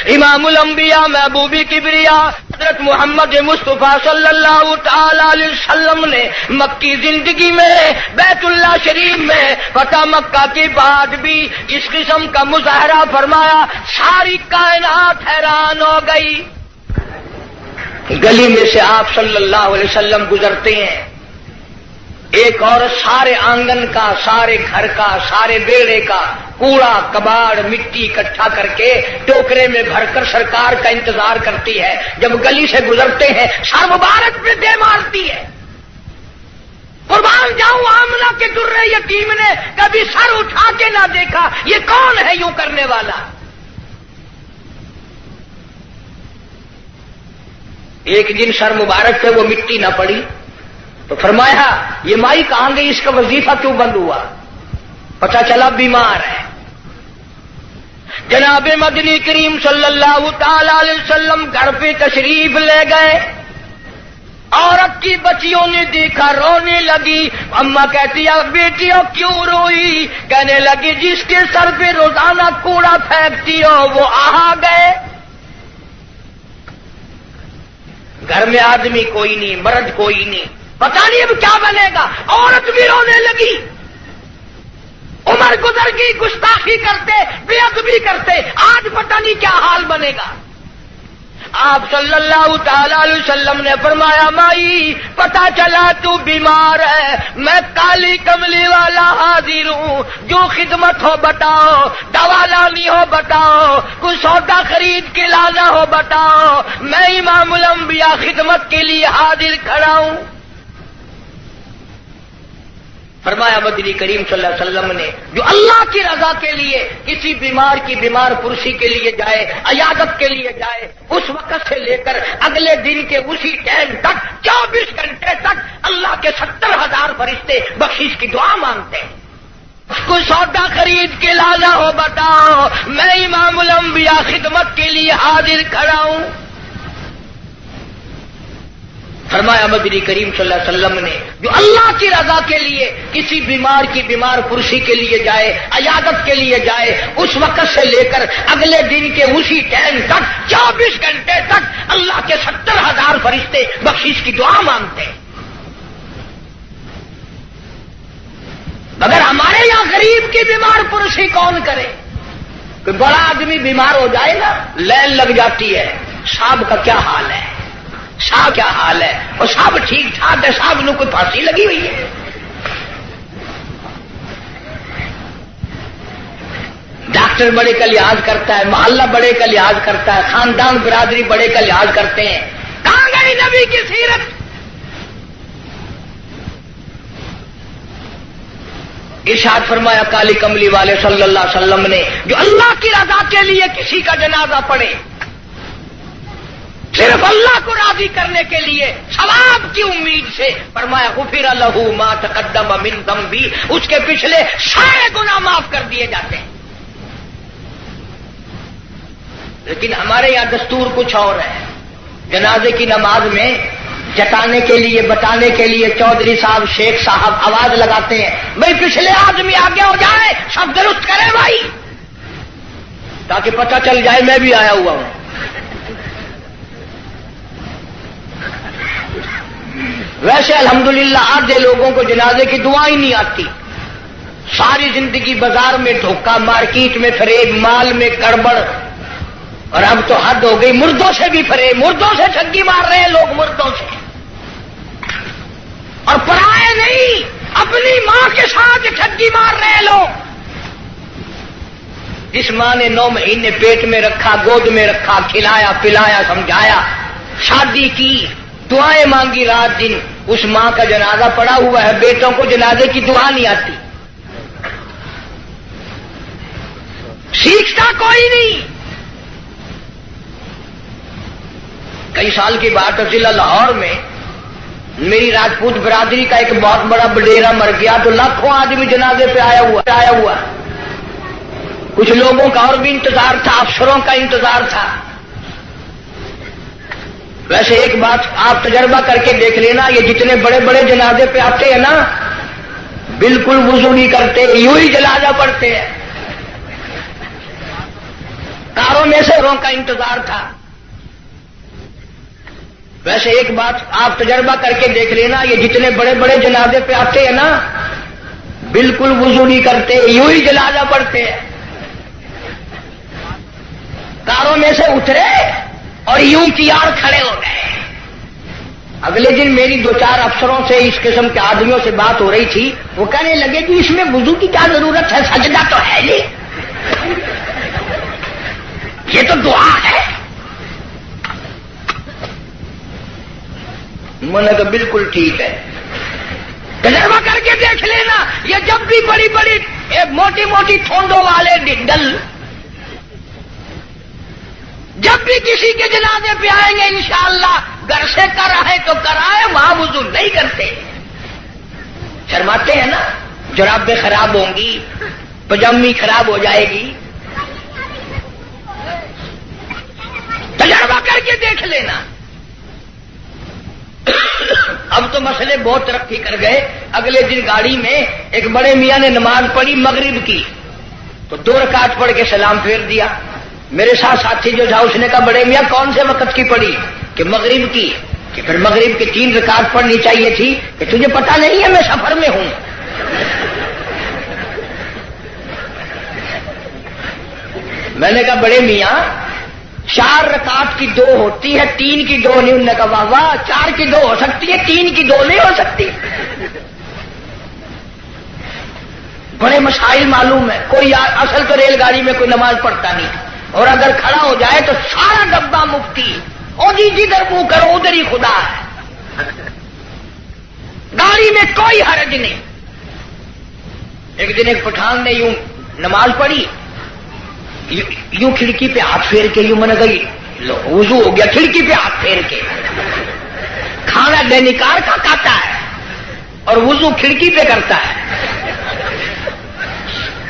امام الانبیاء محبوب کبریا حضرت محمد مصطفیٰ صلی اللہ تعالی علیہ وسلم نے مکی زندگی میں بیت اللہ شریف میں فتح مکہ کے بعد بھی اس قسم کا مظاہرہ فرمایا. ساری کائنات حیران ہو گئی. گلی میں سے آپ صلی اللہ علیہ وسلم گزرتے ہیں، ایک عورت سارے آنگن کا، سارے گھر کا، سارے بیڑے کا کوڑا کباڑ مٹی اکٹھا کر کے ٹوکرے میں بھر کر سرکار کا انتظار کرتی ہے. جب گلی سے گزرتے ہیں سر مبارک پہ دے مارتی ہے. قربان جاؤں آمنہ کے درے یتیم نے کبھی سر اٹھا کے نہ دیکھا. یہ کون ہے یوں کرنے والا؟ ایک دن سر مبارک پہ وہ مٹی نہ پڑی تو فرمایا یہ مائی کہاں گئی، اس کا وظیفہ کیوں بند ہوا؟ پتہ چلا بیمار ہے. جناب مدنی کریم صلی اللہ تعالی علیہ وسلم گھر پہ تشریف لے گئے. عورت کی بچیوں نے دیکھا، رونے لگی. اماں کہتی ہے بیٹیوں کیوں روئی؟ کہنے لگی جس کے سر پہ روزانہ کوڑا پھینکتی ہو وہ آ گئے. گھر میں آدمی کوئی نہیں، مرد کوئی نہیں، پتہ نہیں اب کیا بنے گا. عورت بھی رونے لگی. عمر گزر گئی، گستاخی کرتے، بے ادبی کرتے، آج پتہ نہیں کیا حال بنے گا. آپ صلی اللہ تعالی علیہ وسلم نے فرمایا مائی پتہ چلا تو بیمار ہے، میں کالی کملی والا حاضر ہوں، جو خدمت ہو بتاؤ، دوا لانی ہو بتاؤ، کوئی سودا خرید کے لانا ہو بتاؤ، میں امام الانبیاء خدمت کے لیے حاضر کھڑا ہوں. فرمایا مدنی کریم صلی اللہ علیہ وسلم نے جو اللہ کی رضا کے لیے کسی بیمار کی بیمار پرسی کے لیے جائے، عیادت کے لیے جائے، اس وقت سے لے کر اگلے دن کے اسی ٹائم تک 24 گھنٹے تک اللہ کے 70,000 فرشتے بخشش کی دعا مانگتے ہیں. کوئی سودا خرید کے لانا ہو بتاؤ، میں امام الانبیاء خدمت کے لیے حاضر کھڑا ہوں. فرمایا مدنی کریم صلی اللہ علیہ وسلم نے جو اللہ کی رضا کے لیے کسی بیمار کی بیمار پرسی کے لیے جائے، عیادت کے لیے جائے، اس وقت سے لے کر اگلے دن کے اسی ٹائم تک 24 گھنٹے تک اللہ کے 70,000 فرشتے بخشش کی دعا مانگتے ہیں. مگر ہمارے یہاں غریب کی بیمار پرسی کون کرے؟ کوئی بڑا آدمی بیمار ہو جائے نا لائن لگ جاتی ہے. صاحب کا کیا حال ہے، صاحب کیا حال ہے، اور صاحب ٹھیک ٹھاک ہے، صاحب نے کوئی پھانسی لگی ہوئی ہے. ڈاکٹر بڑے کا لحاظ کرتا ہے، محلہ بڑے کا لحاظ کرتا ہے، خاندان برادری بڑے کا لحاظ کرتے ہیں. کہاں گئی نبی کی سیرت؟ ارشاد فرمایا کالی کملی والے صلی اللہ علیہ وسلم نے جو اللہ کی رضا کے لیے کسی کا جنازہ پڑھے، صرف اللہ کو راضی کرنے کے لیے ثواب کی امید سے، فرمایا غفر لہ ما تقدم من ذنبی، اس کے پچھلے سارے گناہ معاف کر دیے جاتے ہیں. لیکن ہمارے یہاں دستور کچھ اور ہے. جنازے کی نماز میں جتانے کے لیے، بتانے کے لیے چودھری صاحب شیخ صاحب آواز لگاتے ہیں بھائی پچھلے آدمی آگے ہو جائے، سب درست کرے بھائی، تاکہ پتہ چل جائے میں بھی آیا ہوا ہوں. ویسے الحمدللہ آدھے لوگوں کو جنازے کی دعا ہی نہیں آتی. ساری زندگی بازار میں دھوکہ، مارکیٹ میں فریب، مال میں گڑبڑ، اور اب تو حد ہو گئی مردوں سے بھی فریب، مردوں سے ٹھگی مار رہے ہیں لوگ، مردوں سے. اور پرائے نہیں، اپنی ماں کے ساتھ ٹھگی مار رہے ہیں لوگ. جس ماں نے 9 مہینے پیٹ میں رکھا، گود میں رکھا، کھلایا پلایا سمجھایا، شادی کی، دعائیں مانگی رات دن، اس ماں کا جنازہ پڑا ہوا ہے، بیٹوں کو جنازے کی دعا نہیں آتی. سیکھتا کوئی نہیں. کئی سال کی بات ہے، ضلع لاہور میں میری راجپوت برادری کا ایک بہت بڑا بڈیرا مر گیا تو لاکھوں آدمی جنازے پہ آیا ہوا. کچھ لوگوں کا اور بھی انتظار تھا، افسروں کا انتظار تھا. ویسے ایک بات آپ تجربہ کر کے دیکھ لینا، یہ جتنے بڑے بڑے جنازے پہ آتے ہیں نا، بالکل وضو نہیں کرتے، یوں ہی جنازہ پڑھتے ہیں. کاروں میں سے کا انتظار تھا. ویسے ایک بات آپ تجربہ کر کے دیکھ لینا، یہ جتنے بڑے بڑے جنازے پہ آتے ہیں نا، بالکل وضو نہیں کرتے، یوں ہی جنازہ پڑھتے ہیں. کاروں میں سے اترے اور یوں کیاڑ کھڑے ہو گئے. اگلے دن میری 2-4 افسروں سے اس قسم کے آدمیوں سے بات ہو رہی تھی. وہ کہنے لگے کہ اس میں وضو کی کیا ضرورت ہے، سجدہ تو ہے نہیں، یہ تو دعا ہے. میں نے کہا بالکل ٹھیک ہے، تجربہ کر کے دیکھ لینا. یہ جب بھی بڑی بڑی موٹی موٹی ٹھونڈوں والے ڈل جب بھی کسی کے جنازے پہ آئیں گے انشاءاللہ گھر سے کرائے تو کرائے، وہاں وضو نہیں کرتے. شرماتے ہیں نا، جرابیں خراب ہوں گی، پجامی خراب ہو جائے گی. تجربہ کر کے دیکھ لینا. اب تو مسئلے بہت ترقی کر گئے. اگلے دن گاڑی میں ایک بڑے میاں نے نماز پڑھی مغرب کی، تو 2 رکعت پڑھ کے سلام پھیر دیا. میرے ساتھ ساتھی جو تھا اس نے کہا بڑے میاں کون سے وقت کی پڑھی؟ کہ مغرب کی. کہ پھر مغرب کی 3 رکعت پڑھنی چاہیے تھی. کہ تجھے پتا نہیں ہے میں سفر میں ہوں. میں نے کہا بڑے میاں 4 رکعت کی 2 ہوتی ہے، 3 کی 2 نہیں. انہوں نے کہا واہ واہ، 4 کی 2 ہو سکتی ہے، 3 کی 2 نہیں ہو سکتی. بڑے مسائل معلوم ہے. کوئی اصل تو ریل گاڑی میں کوئی نماز پڑھتا نہیں، اور اگر کھڑا ہو جائے تو سارا ڈبہ مفتی، اور جدھر منہ کرو ادھر ہی خدا ہے. گاڑی میں کوئی حرج نہیں. ایک دن ایک پٹھان نے یوں نماز پڑھی، یوں کھڑکی پہ ہاتھ پھیر کے، یوں میں نے کہا وضو ہو گیا، کھڑکی پہ ہاتھ پھیر کے. کھانا دینکار کا کھاتا ہے اور وضو کھڑکی پہ کرتا ہے.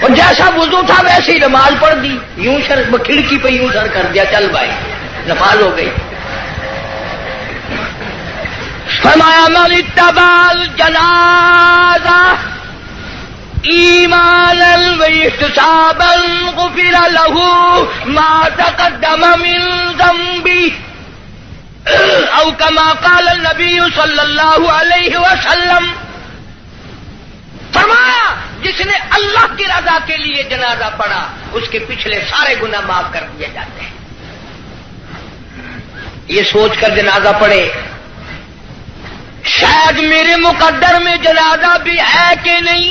اور جیسا وضو تھا ویسے ہی نماز پڑھ دی. یوں سر کھڑکی پہ یوں سر کر دیا، چل بھائی نماز ہو گئی. فرمایا من اتبع الجنازہ ایمانا واحتسابا غفر له ما تقدم من ذنبه او كما قال النبی صلی اللہ علیہ وسلم. فرمایا جس نے اللہ کی رضا کے لیے جنازہ پڑھا اس کے پچھلے سارے گناہ معاف کر دیے جاتے ہیں. یہ سوچ کر جنازہ پڑھے شاید میرے مقدر میں جنازہ بھی ہے کہ نہیں.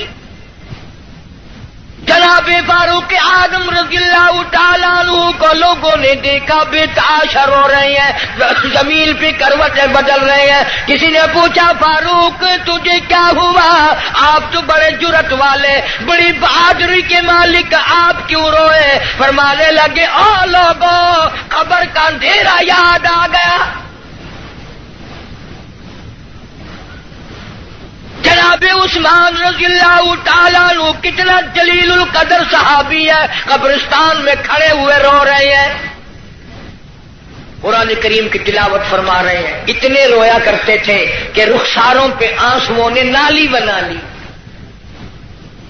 جناب فاروق اعظم رضی اللہ تعالیٰ عنہ کو لوگوں نے دیکھا بے تحاشر ہو رہے ہیں، زمین پہ کروٹیں بدل رہے ہیں. کسی نے پوچھا فاروق تجھے کیا ہوا؟ آپ تو بڑے جرت والے، بڑی بہادری کے مالک، آپ کیوں روئے؟ فرمانے لگے او لوگوں، قبر کا اندھیرا یاد آ گیا. جناب عثمان رضی اللہ تعالیٰ عنہ کتنا جلیل القدر صحابی ہے، قبرستان میں کھڑے ہوئے رو رہے ہیں، قرآن کریم کی تلاوت فرما رہے ہیں. اتنے رویا کرتے تھے کہ رخساروں پہ آنسوؤں نے نالی بنا لی.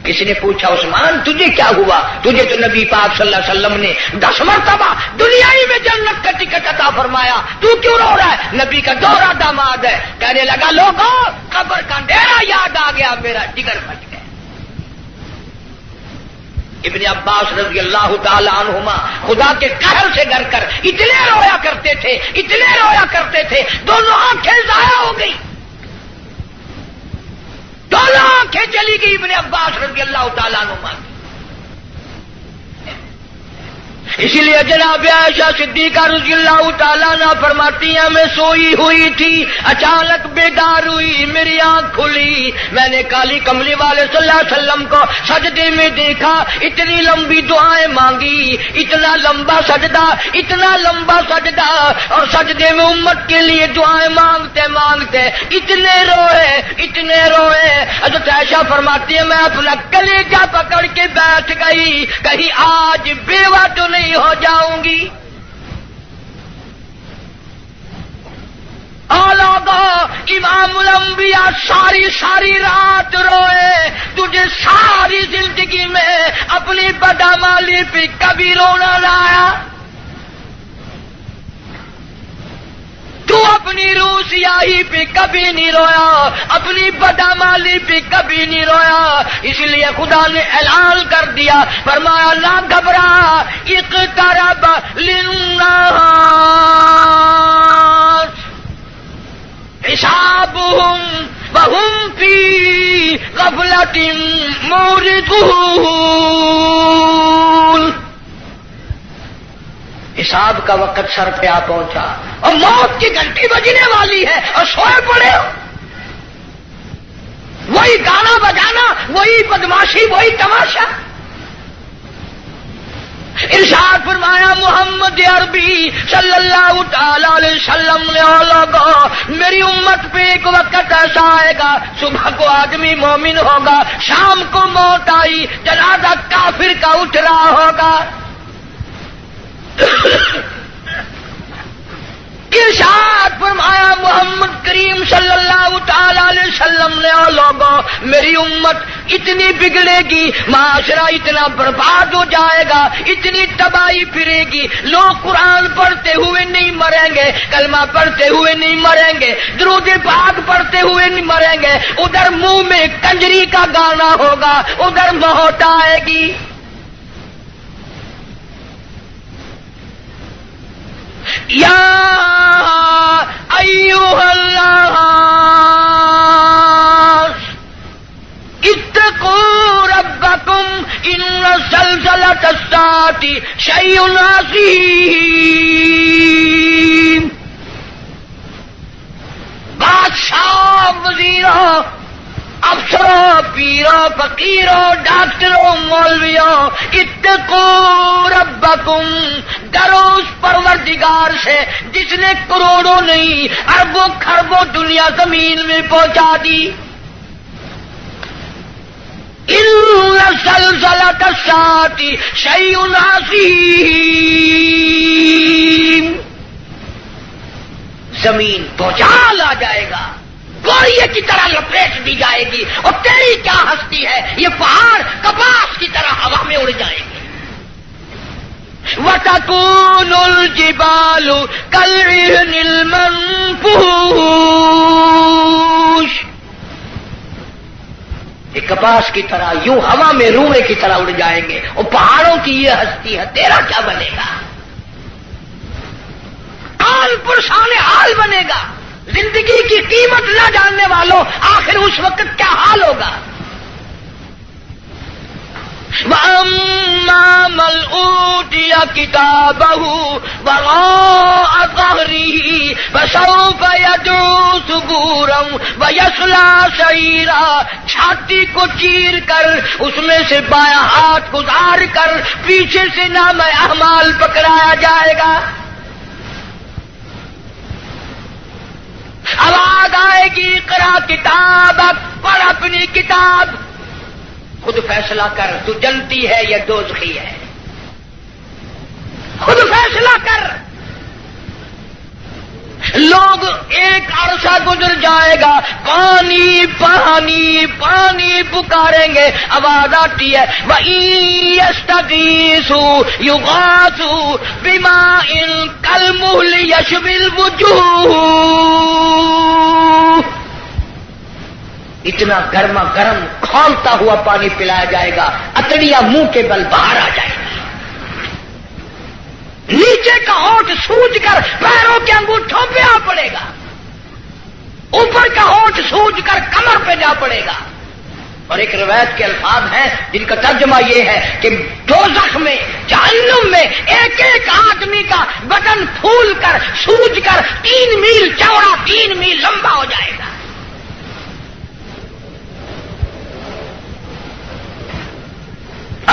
کسی نے پوچھا عثمان تجھے کیا ہوا؟ تجھے تو نبی پاک صلی اللہ علیہ وسلم نے 10 مرتبہ دنیائی میں جنت کا ٹکٹ عطا فرمایا، تو کیوں رو رہا ہے؟ نبی کا دوہرا داماد ہے. کہنے لگا لوگوں قبر کا اندھیرا یاد آ گیا، میرا جگر پھٹ گیا. ابن عباس رضی اللہ تعالی عنہما خدا کے قہر سے ڈر کر اتنے رویا کرتے تھے، اتنے رویا کرتے تھے، دونوں آنکھیں ضائع ہو گئی، دونوں آنکھیں چلی گئی ابن عباس رضی اللہ تعالیٰ عنہ. اسی لیے جناب عائشہ صدیقہ رضی اللہ تعالیٰ عنہ فرماتی ہیں میں سوئی ہوئی تھی، اچانک بیدار ہوئی، میری آنکھ کھلی، میں نے کالی کملی والے صلی اللہ علیہ وسلم کو سجدے میں دیکھا، اتنی لمبی دعائیں مانگی، اتنا لمبا سجدہ، اتنا لمبا سجدہ، اور سجدے میں امت کے لیے دعائیں مانگتے مانگتے اتنے روئے، اتنے روئے. حضرت عائشہ فرماتی ہے میں اپنا کلیجہ پکڑ کے بیٹھ گئی، کہیں آج بیوہ تو نہیں ہو جاؤں گی. لوگوں امام الانبیاء ساری رات روئے، تجھے ساری زندگی میں اپنی بدعمالی پہ کبھی رونا نہ آیا؟ تو اپنی روح سیاہی پہ کبھی نہیں رویا، اپنی بدعمالی پہ کبھی نہیں رویا، اس لیے خدا نے اعلان کر دیا، فرمایا نہ گھبرا، اقترب للناس حسابهم وهم فی غفلۃ معرضون۔ حساب کا وقت سر پہ آ پہنچا اور موت کی گھنٹی بجنے والی ہے اور سوئے پڑے ہو، وہی گانا بجانا، وہی بدماشی، وہی تماشا۔ ارشاد فرمایا محمد عربی صلی اللہ تعالی علیہ وسلم نے لوگوں، میری امت پہ ایک وقت ایسا آئے گا، صبح کو آدمی مومن ہوگا، شام کو موت آئی، جنازہ کافر کا اٹھ رہا ہوگا۔ ارشاد فرمایا محمد کریم صلی اللہ تعالی علیہ وسلم نے لوگوں، میری امت اتنی بگڑے گی، معاشرہ اتنا برباد ہو جائے گا، اتنی تباہی پھرے گی، لوگ قرآن پڑھتے ہوئے نہیں مریں گے، کلمہ پڑھتے ہوئے نہیں مریں گے، درود پاک پڑھتے ہوئے نہیں مریں گے، ادھر منہ میں کنجری کا گانا ہوگا، ادھر موت آئے گی۔ یا ایھا الناس اتقوا ربکم ان زلزلۃ الساعۃ شیء عظیم۔ بادشاہ، وزیروں، افسروں، پیروں، فقیروں، ڈاکٹروں، مولویوں، اتقوا ربکم، ڈرو اس پروردگار سے جس نے کروڑوں نہیں اربوں خربوں دنیا زمین میں پہنچا دی۔ ان زلزلۃ الساعۃ شیء عظیم، زمین بھوچال آ جائے گا، گوریے کی طرح لپیٹ دی جائے گی، اور تیری کیا ہستی ہے، یہ پہاڑ کپاس کی طرح ہوا میں اڑ جائیں گے۔ وَتَكُونُ الْجِبَالُ كَالْعِهْنِ الْمَنفُوشِ، یہ کپاس کی طرح یوں ہوا میں روئے کی طرح اڑ جائیں گے، اور پہاڑوں کی یہ ہستی ہے، تیرا کیا بنے گا؟ حال پرسان حال بنے گا۔ زندگی کی قیمت نہ جاننے والوں، آخر اس وقت کیا حال ہوگا؟ وَأَمَّا مَنْ أُوتِيَ كِتَابَهُ وَرَاءَ ظَهْرِهِ فَسَوْفَ يَدْعُو ثُبُورًا وَيَصْلَىٰ سَعِيرًا، چھاتی کو چیر کر اس میں سے بایاں ہاتھ گزار کر پیچھے سے نام اعمال پکڑایا جائے گا۔ آواز آئے گی اقرا کتابک، پڑھ اپنی کتاب، خود فیصلہ کر، تو جنتی ہے یا دوزخی ہے، خود فیصلہ کر۔ لوگ ایک عرصہ گزر جائے گا، پانی پانی پانی پکاریں گے، آواز آتی ہے وَإِن يَسْتَغِيثُوا يُغَاثُوا بِمَاءٍ كَالْمُهْلِ يَشْوِي الْوُجُوهَ، اتنا گرما گرم کھولتا ہوا پانی پلایا جائے گا، اتڑیاں منہ کے بل باہر آ جائے گا، نیچے کا ہونٹ سوج کر پیروں کے انگوٹھوں پہ آ پڑے گا، اوپر کا ہونٹ سوج کر کمر پہ جا پڑے گا۔ اور ایک روایت کے الفاظ ہیں جن کا ترجمہ یہ ہے کہ دوزخ میں، جہنم میں ایک ایک آدمی کا بدن پھول کر سوج کر 3 میل چوڑا 3 میل لمبا ہو جائے گا۔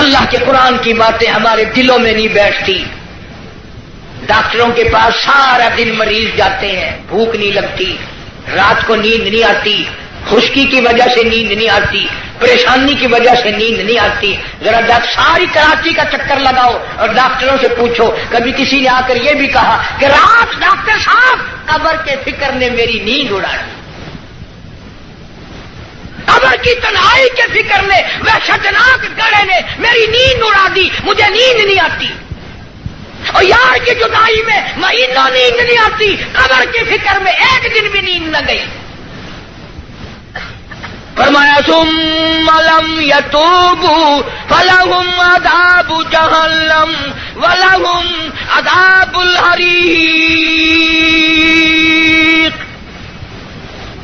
اللہ کے قرآن کی باتیں ہمارے دلوں میں نہیں بیٹھتی۔ ڈاکٹروں کے پاس سارا دن مریض جاتے ہیں، بھوک نہیں لگتی، رات کو نیند نہیں آتی، خشکی کی وجہ سے نیند نہیں آتی، پریشانی کی وجہ سے نیند نہیں آتی۔ ذرا ساری کراچی کا چکر لگاؤ اور ڈاکٹروں سے پوچھو، کبھی کسی نے آ کر یہ بھی کہا کہ رات ڈاکٹر صاحب قبر کے فکر نے میری نیند اڑا دی۔ قبر کی تنہائی کے فکر نے، وحشتناک گڑھے نے میری نیند اڑا دی، مجھے نیند نہیں آتی، اور یار کی جدائی میں مہینوں نیند نہیں آتی، قبر کی فکر میں ایک دن بھی نیند نہ گئی۔ فرمایا ثم لم يتوبوا فلهم عذاب جہنم ولهم عذاب الحریق،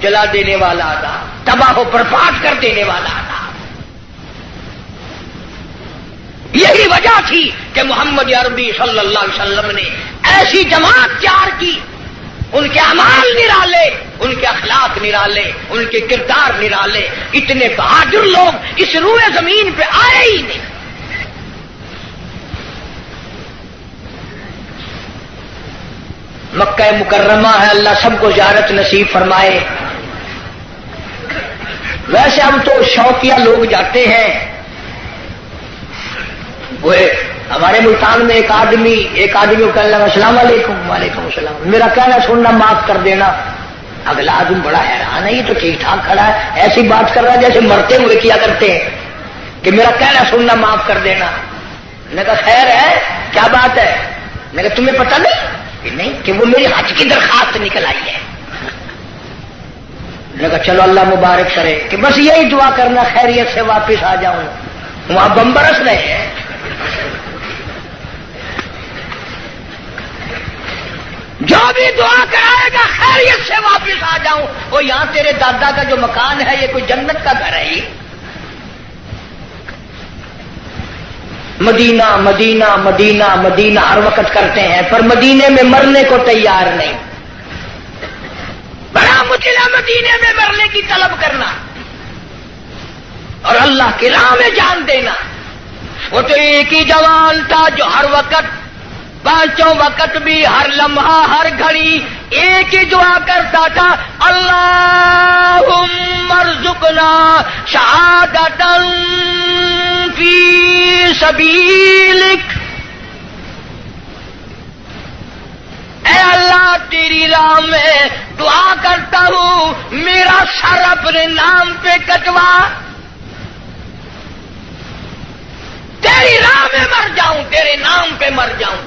جلا دینے والا عذاب، تباہ و برباد کر دینے والا عذاب۔ یہی وجہ تھی کہ محمد عربی صلی اللہ علیہ وسلم نے ایسی جماعت تیار کی، ان کے اعمال نرالے، ان کے اخلاق نرالے، ان کے کردار نرالے، اتنے بہادر لوگ اس روئے زمین پہ آئے ہی نہیں۔ مکہ مکرمہ ہے، اللہ سب کو زیارت نصیب فرمائے۔ ویسے ہم تو شوقیہ لوگ جاتے ہیں۔ وہ ہمارے ملتان میں ایک آدمی کو کہنے لگا السلام علیکم، وعلیکم السلام، میرا کہنا سننا معاف کر دینا۔ اگلا آدمی بڑا حیران ہے، یہ تو ٹھیک ٹھاک کھڑا ہے، ایسی بات کر رہا ہے جیسے مرتے ہوئے کیا کرتے ہیں کہ میرا کہنا سننا معاف کر دینا۔ میں نے کہا خیر ہے، کیا بات ہے؟ میں نے کہا تمہیں پتہ نہیں کہ وہ میری حج کی درخواست نکل آئی ہے۔ میں نے کہا چلو اللہ مبارک کرے، کہ بس یہی دعا کرنا خیریت سے واپس آ جاؤں۔ وہاں بم برس رہے ہیں۔ جو بھی دعا کرائے گا خیریت سے واپس آ جاؤں۔ وہ یہاں تیرے دادا کا جو مکان ہے یہ کوئی جنت کا گھر ہے؟ مدینہ مدینہ مدینہ مدینہ ہر وقت کرتے ہیں، پر مدینے میں مرنے کو تیار نہیں۔ بڑا مشکل ہے مدینے میں مرنے کی طلب کرنا اور اللہ کی راہ میں جان دینا۔ وہ تو ایک ہی جوان تھا جو ہر وقت، پانچوں وقت بھی، ہر لمحہ، ہر گھڑی ایک ہی دعا کرتا تھا، اللہم ارزقنا شہادۃ فی سبیلک۔ اے اللہ تیری راہ میں دعا کرتا ہوں، میرا سر اپنے نام پہ کٹوا، تیری راہ میں مر جاؤں، تیرے نام پہ مر جاؤں۔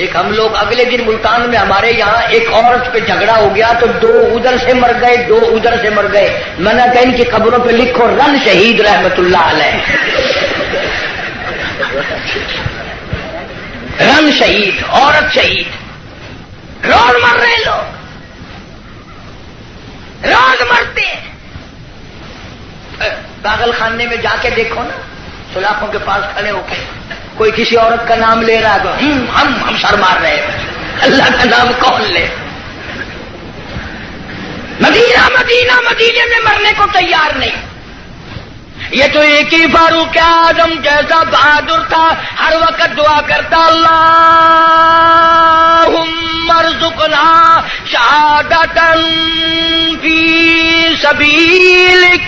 ایک ہم لوگ اگلے دن ملتان میں ہمارے یہاں ایک عورت پہ جھگڑا ہو گیا تو 2 ادھر سے مر گئے، 2 ادھر سے مر گئے۔ میں نے کہا ان کی قبروں پہ لکھو رن شہید رحمت اللہ علیہ، رن شہید، عورت شہید۔ روز مر رہے لوگ، روز مرتے۔ پاگل خانے میں جا کے دیکھو نا، سلاخوں کے پاس کھڑے ہو کے کوئی کسی عورت کا نام لے رہا ہے تو ہم سر مار رہے ہیں، اللہ کا نام کون لے؟ مدینہ مدینہ مدینے میں مرنے کو تیار نہیں۔ یہ تو ایک ہی فاروق اعظم جیسا بہادر تھا، ہر وقت دعا کرتا اللہم ارزقنا شہادۃ فی سبیلک۔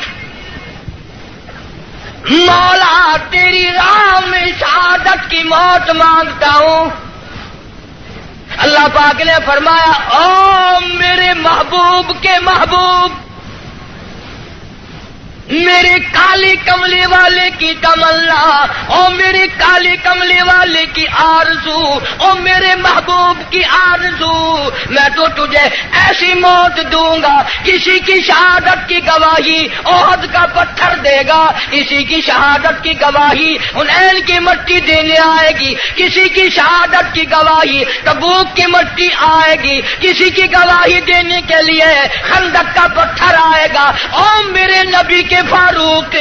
مولا تیری راہ میں شہادت کی موت مانگتا ہوں۔ اللہ پاک نے فرمایا او میرے محبوب کے محبوب، میرے کالے کملے والے کی تمنا، او میرے کالے کملے والے کی آرزو، او میرے محبوب کی آرزو، میں تو تجھے ایسی موت دوں گا، کسی کی شہادت کی گواہی احد کا پتھر دے گا، کسی کی شہادت کی گواہی حنین کی مٹی دینے آئے گی، کسی کی شہادت کی گواہی تبوک کی مٹی آئے گی، کسی کی گواہی دینے کے لیے خندق کا پتھر آئے گا۔ او میرے نبی کے فاروق،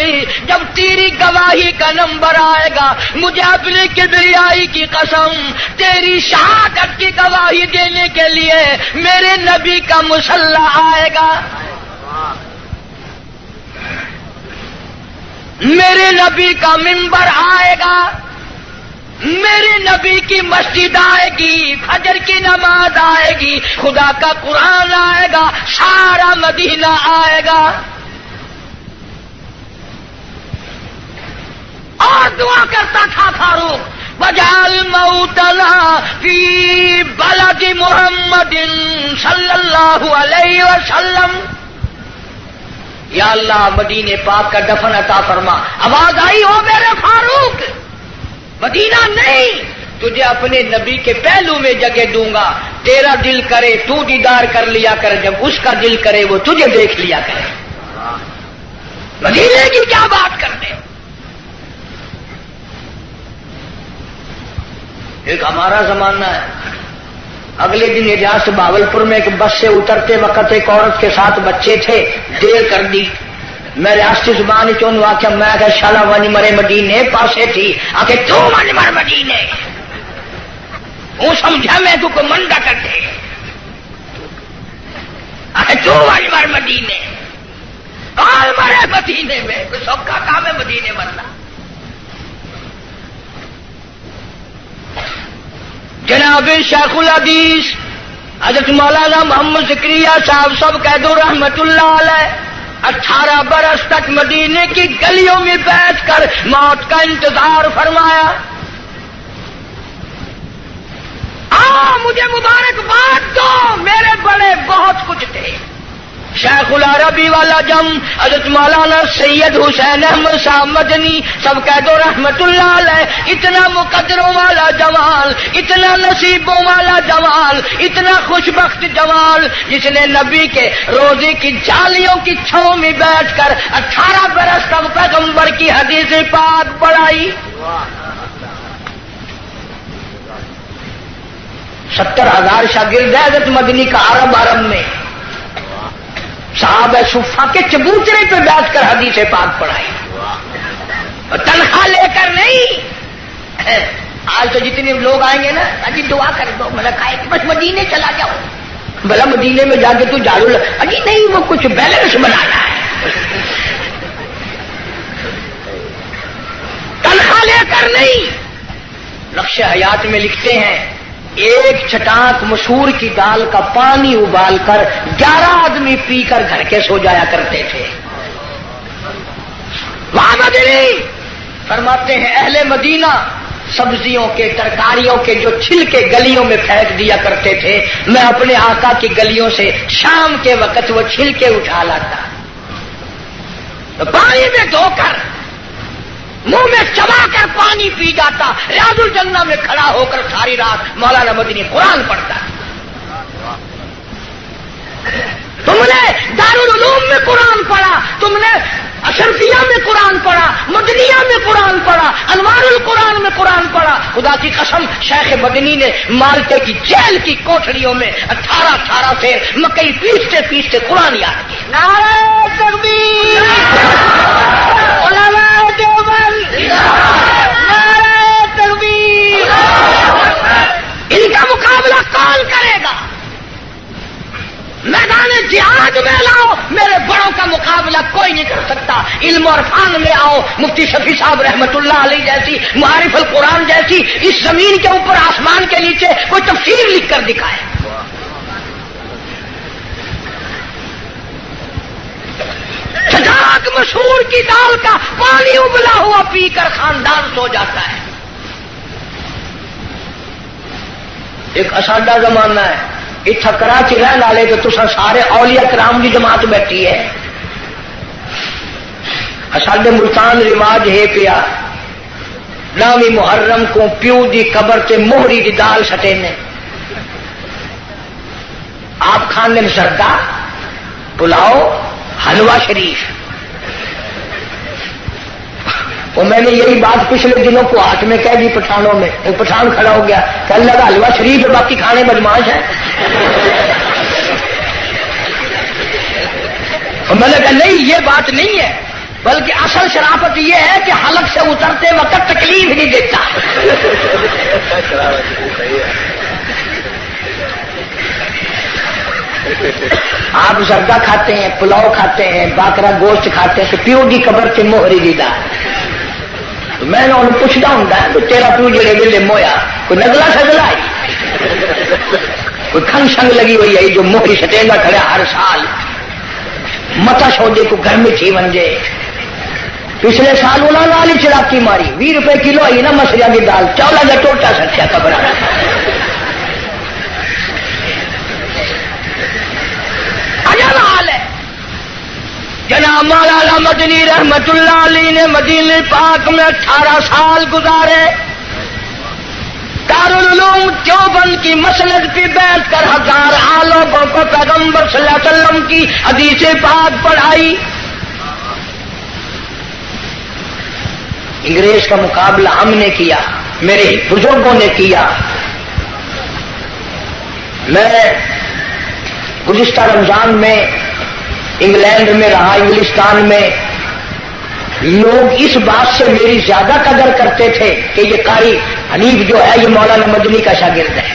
جب تیری گواہی کا نمبر آئے گا، مجھے اپنے کبریائی کی قسم تیری شہادت کی گواہی دینے کے لیے میرے نبی کا مسلح آئے گا، میرے نبی کا منبر آئے گا، میرے نبی کی مسجد آئے گی، فجر کی نماز آئے گی، خدا کا قرآن آئے گا، سارا مدینہ آئے گا۔ اور دعا کرتا تھا فاروق وجعل موتنا فی بلد محمد محمد صلی اللہ علیہ وسلم، یا اللہ مدینے پاک کا دفن عطا فرما. آواز آئی ہو میرے فاروق، مدینہ نہیں، تجھے اپنے نبی کے پہلو میں جگہ دوں گا. تیرا دل کرے تو دیدار کر لیا کر، جب اس کا دل کرے وہ تجھے دیکھ لیا کرے. مدینے کی کیا بات کرتے. ایک ہمارا زمانہ ہے. اگلے دن اجاز بھاولپور میں ایک بس سے اترتے وقت ایک عورت کے ساتھ بچے تھے، دیر کر دی. میں ریاستی زبان چون واقعہ میں کہ شالا ونج مرے مدینے پاسے تھی آ کے تو ونج مر مدینے وہ سمجھا میں تو کو منڈا کرتے تو ونج مر مدینے آل مرے مدینے میں کوئی سب کا کام ہے مدینے مرنا. جناب شیخ الحدیث حضرت مولانا محمد زکریا صاحب سب کہہ دو رحمت اللہ علیہ 18 برس تک مدینے کی گلیوں میں بیٹھ کر موت کا انتظار فرمایا. مجھے مبارکباد دو، میرے بڑے بہت کچھ تھے. شیخ العربی والا جم حضرت مولانا سید حسین احمد صاحب مدنی سب کہہ دو رحمت اللہ علیہ. اتنا مقدروں والا جمال، اتنا نصیبوں والا جمال، اتنا خوشبخت جمال، جس نے نبی کے روزے کی جالیوں کی چھاؤں میں بیٹھ کر 18 برس تک پیغمبر کی حدیث پاک پڑھائی. 70,000 شاگرد ہے حضرت مدنی کا عرب میں. صحابہ صفا کے چبوترے پہ بیٹھ کر حدیث پاک پڑھائی، تنخواہ لے کر نہیں. آج تو جتنے لوگ آئیں گے نا اجی دعا کر دو، میں نے کہا کہ بس مدینے چلا جاؤ. بھلا مدینے میں جا کے تو جھاڑو اجی نہیں، وہ کچھ بیلنس بنانا ہے. تنخواہ لے کر نہیں. نقش حیات میں لکھتے ہیں ایک چٹاک مسور کی دال کا پانی ابال کر 11 آدمی پی کر گھر کے سو جایا کرتے تھے. وہاں مدنی فرماتے ہیں اہل مدینہ سبزیوں کے ترکاریوں کے جو چھلکے گلیوں میں پھینک دیا کرتے تھے، میں اپنے آقا کی گلیوں سے شام کے وقت وہ چھلکے اٹھا لاتا، پانی میں دھو کر منہ میں چبا کر پانی پی جاتا. ریاض الجنہ میں کھڑا ہو کر ساری رات مولانا مدنی قرآن پڑھتا. تم نے دارالعلوم میں قرآن پڑھا، تم نے اشرفیہ میں قرآن پڑھا، مدنیہ میں قرآن پڑھا، انوار القرآن میں قرآن پڑھا. خدا کی قسم شیخ مدنی نے مالٹے کی جیل کی کوٹھریوں میں 18 سے مکئی پیستے پیستے قرآن یاد کیا. نعرہ تکبیر، علماء دیوبند، نعرہ تکبیر. ان کا مقابلہ کون کرے گا؟ میدان جہاد میں لاؤ، میرے بڑوں کا مقابلہ کوئی نہیں کر سکتا. علم اور فن میں آؤ، مفتی شفیع صاحب رحمت اللہ علیہ جیسی، معارف القرآن جیسی اس زمین کے اوپر آسمان کے نیچے کوئی تفسیر لکھ کر دکھائے. چٹاک مسور کی دال کا پانی ابلا ہوا پی کر خاندان سو جاتا ہے. ایک اساڈا زمانہ ہے اتنا کراچی رہن والے تو تسا سارے اولیاء کرام کی جماعت بیٹھی ہے. ساڈے ملتان رواج ہے پیا نامی محرم کو پیو دی قبر تے موہری دی دال سٹے نے. آپ کھانے میں سردا پلاؤ حلوہ شریف. اور میں نے یہی بات پچھلے دنوں کو ہاتھ میں کہہ دی پٹھانوں میں. ایک پٹھان کھڑا ہو گیا کہ اللہ کا حلوہ شریف ہے باقی کھانے بدماش ہیں. اور میں نے کہا نہیں یہ بات نہیں ہے، بلکہ اصل شرافت یہ ہے کہ حلق سے اترتے وقت تکلیف نہیں دیتا. آپ زردہ کھاتے ہیں، پلاؤ کھاتے ہیں، باکرا گوشت کھاتے ہیں تو پیو کی قبر سے موہری دی دال. میں نے انہوں پوچھنا ہوں تو تیرا پیو جڑے ویلے مویا کوئی نگلا سگلا آئی، کوئی کھنگ شنگ لگی ہوئی ہے جو موہری سٹینگا کھڑا ہر سال متا سودے کو گھر میں تھی ونجے. پچھلے سال انہوں نے چڑاکی ماری 20 روپے کلو آئی نا مسریاں کی دال، چولا کا ٹوٹا سٹیا قبر. مولانا مدنی رحمت اللہ علیہ نے مدینہ پاک میں 18 سال گزارے. دارالعلوم دیوبند کی مسند پہ بیٹھ کر 1000 لوگوں کو پیغمبر صلی اللہ علیہ وسلم کی حدیث پاک پڑھائی. انگریز کا مقابلہ ہم نے کیا، میرے بزرگوں نے کیا. میں گزشتہ رمضان میں انگلینڈ میں رہا، انگلستان میں. لوگ اس بات سے میری زیادہ قدر کرتے تھے کہ یہ قاری حنیف جو ہے یہ مولانا مدنی کا شاگرد ہے.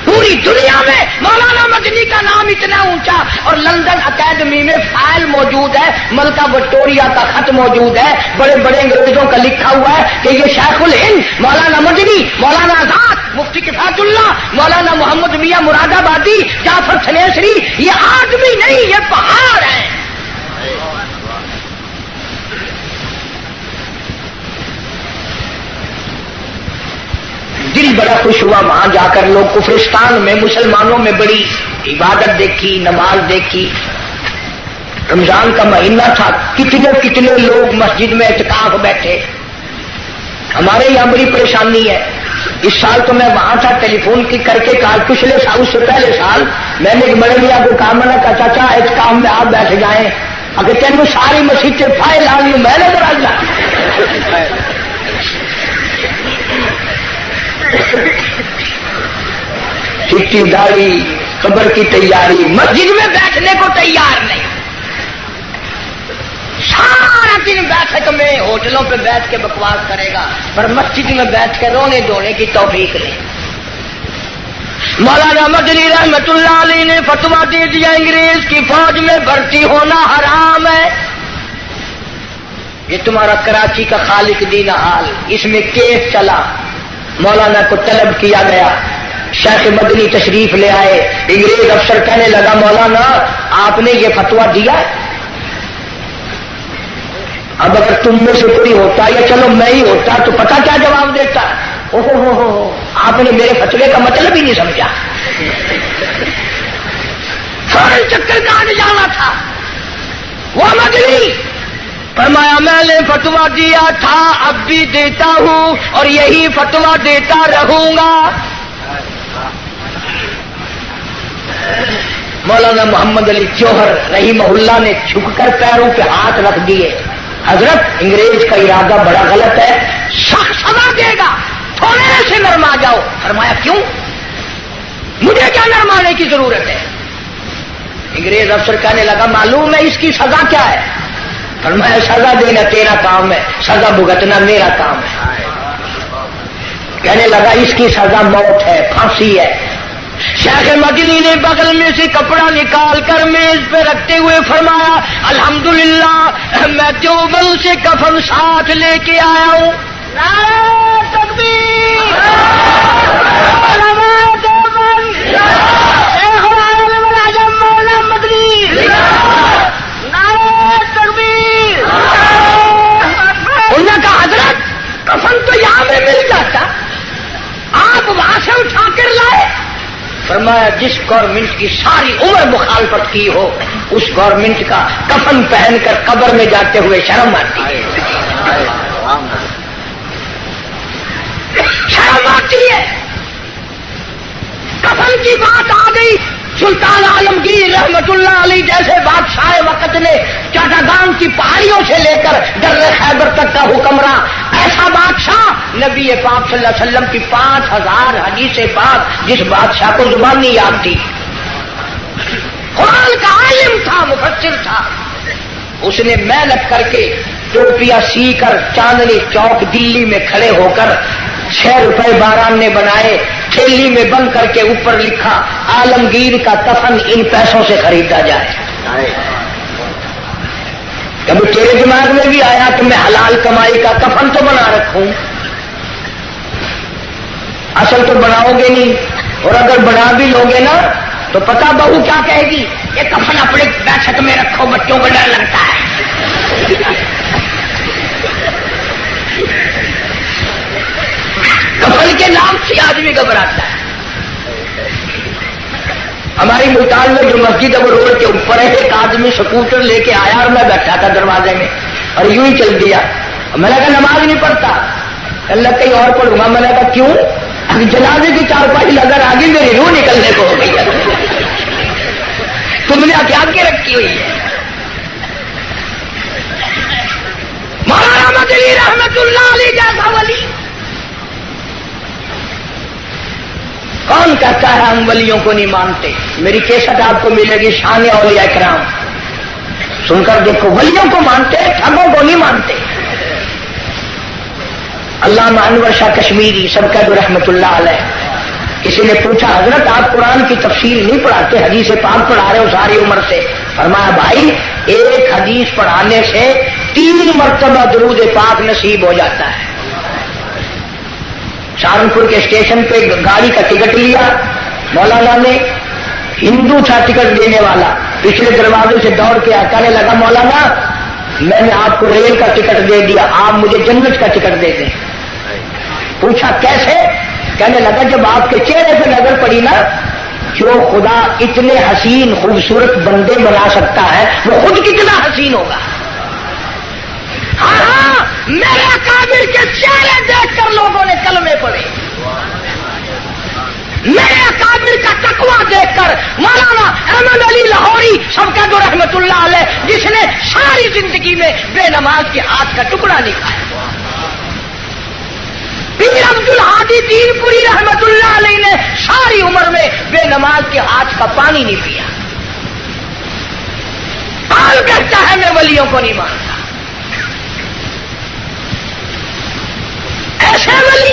پوری دنیا میں مولانا مدنی کا نام اتنا اونچا، اور لندن اکیڈمی میں فائل موجود ہے، ملکہ وکٹوریہ کا خط موجود ہے، بڑے بڑے انگریزوں کا لکھا ہوا ہے کہ یہ شیخ الہند مولانا مدنی، مولانا آزاد، مفتی کفایت اللہ، مولانا محمد میاں مراد آبادی، جعفر سنیسری، یہ آدمی نہیں، یہ پہاڑ ہے. دل بڑا خوش ہوا وہاں جا کر. لوگ کفرستان میں مسلمانوں میں بڑی عبادت دیکھی، نماز دیکھی. رمضان کا مہینہ تھا، کتنے لوگ مسجد میں اعتکاف بیٹھے. ہمارے یہاں بڑی پریشانی ہے. اس سال تو میں وہاں تھا، ٹیلی فون کی کر کے کہا، پچھلے سال اس سے پہلے سال میں نے بڑے میاں کو کہا، میں نے کہا چاچا اعتکاف میں آپ بیٹھ جائیں. اگر تینوں ساری مسجد سے فائل آ لی میں نے ذرا جا چٹی داڑھی قبر کی تیاری، مسجد میں بیٹھنے کو تیار نہیں. سارا دن بیٹھک میں ہوٹلوں پہ بیٹھ کے بکواس کرے گا، پر مسجد میں بیٹھ کے رونے دھونے کی توفیق نہیں. مولانا مدنی رحمت اللہ علیہ نے فتویٰ دے دیا انگریز کی فوج میں بھرتی ہونا حرام ہے. یہ تمہارا کراچی کا خالق دین حال، اس میں کیس چلا. مولانا کو طلب کیا گیا، شیخ مدنی تشریف لے آئے. انگریز افسر کہنے لگا، مولانا آپ نے یہ فتویٰ دیا، اب اگر تم میں سے کوئی ہوتا یا چلو میں ہی ہوتا تو پتہ کیا جواب دیتا. اوہو آپ نے میرے فتوے کا مطلب ہی نہیں سمجھا. فوراً چکر کاٹ جانا تھا. وہ مدنی فرمایا میں نے فتویٰ دیا تھا، اب بھی دیتا ہوں اور یہی فتویٰ دیتا رہوں گا. مولانا محمد علی جوہر رحمہ اللہ نے جھک کر پیروں پہ ہاتھ رکھ دیے. حضرت انگریز کا ارادہ بڑا غلط ہے، سخت سزا دے گا، تھوڑے سے نرما جاؤ. فرمایا کیوں؟ مجھے کیا نرمانے کی ضرورت ہے؟ انگریز افسر کہنے لگا، معلوم ہے اس کی سزا کیا ہے؟ فرمایا سزا دینا تیرا کام ہے، سزا بھگتنا میرا کام ہے. کہنے لگا اس کی سزا موت ہے، پھانسی ہے. شیخ مدنی نے بغل میں سے کپڑا نکال کر میز پہ رکھتے ہوئے فرمایا، الحمدللہ میں دیوبند سے کفن ساتھ لے کے آیا ہوں. نعرہ تکبیر، علماء دیوبند، شیخ العالم العظم مولانا مدنی، نعرہ تکبیر. انہوں نے کہا حضرت کفن تو یہاں میں مل جاتا، آپ وہاں سے اٹھا کر لائے. فرمایا جس گورنمنٹ کی ساری عمر مخالفت کی ہو اس گورنمنٹ کا کفن پہن کر قبر میں جاتے ہوئے شرم آتی ہے. شرم آتی ہے. کفن کی بات آ گئی. سلطان عالمگیر رحمت اللہ علیہ جیسے بادشاہ وقت نے چاٹاگان کی پہاڑیوں سے لے کر در خیبر تک کا حکمراں، ایسا بادشاہ نبی پاک صلی اللہ علیہ وسلم کی 5000 حدیث پاک جس بادشاہ کو زبان نہیں یاد تھی، قرآن کا عالم تھا، مفسر تھا، اس نے محنت کر کے ٹوپیاں سی کر چاندنی چوک دلی میں کھڑے ہو کر 6 روپے باران نے بنائے، تھیلی میں بند کر کے اوپر لکھا عالمگیر کا کفن ان پیسوں سے خریدا جائے. کبھی تیرے دماغ میں بھی آیا کہ میں حلال کمائی کا کفن تو بنا رکھوں؟ اصل تو بناؤ گے نہیں، اور اگر بنا بھی لوگے نا تو پتہ بہو کیا کہے گی، یہ کفن اپنے بیٹھک میں رکھو، بچوں کو ڈر لگتا ہے. کفن کے نام سے آدمی گھبراتا ہے. ہماری ملتان میں جو مسجد ہے وہ روڈ کے اوپر ہے. ایک آدمی سکوٹر لے کے آیا اور میں بیٹھا تھا دروازے میں اور یوں ہی چل دیا. میں نے کہا نماز نہیں پڑھتا. اللہ کہیں اور پڑھوں گا. میں نے کہا کیوں؟ جنازے کی چارپائی اگر آگے میری روح نکلنے کو ہو گئی ہے. تم نے کیا کے رکھی ہوئی ہے؟ مولانا مدنی رحمت اللہ علیہ جیسا ولی کون کہتا ہے ہم ولیوں کو نہیں مانتے؟ میری کیسٹ آپ کو ملے گی شان اولیاء کرام. سن کر دیکھو, ولیوں کو مانتے, ٹھگوں کو نہیں مانتے. علامہ انور شاہ کشمیری سبقت رحمت اللہ علیہ, کسی نے پوچھا حضرت آپ قرآن کی تفسیر نہیں پڑھاتے, حدیث پاک پڑھا رہے ہو ساری عمر سے؟ فرمایا بھائی ایک حدیث پڑھانے سے 3 مرتبہ درود پاک نصیب ہو جاتا ہے. سہارنپور کے اسٹیشن پہ گاڑی کا ٹکٹ لیا مولانا نے, ہندو تھا ٹکٹ دینے والا, پچھلے دروازے سے دوڑ کے کہنے لگا مولانا میں نے آپ کو ریل کا ٹکٹ دے دیا, آپ مجھے جنت کا ٹکٹ دے دیں. پوچھا کیسے؟ کہنے لگا جب آپ کے چہرے پہ نظر پڑی نا, جو خدا اتنے حسین خوبصورت بندے بنا سکتا ہے وہ خود کتنا حسین ہوگا. ہاں میرے اکابر کے چہرے دیکھ کر لوگوں نے کلمے پڑھے, میرے اکابر کا تقویٰ دیکھ کر. مولانا احمد علی لاہوری سبقت رحمت اللہ علیہ جس نے ساری زندگی میں بے نماز کے ہاتھ کا ٹکڑا نہیں کھایا. پیر عبد الحادی دین پوری رحمت اللہ علیہ نے ساری عمر میں بے نماز کے ہاتھ کا پانی نہیں پیا. آج کہتا ہے میں ولیوں کو نہیں مانتا. ایسے ولی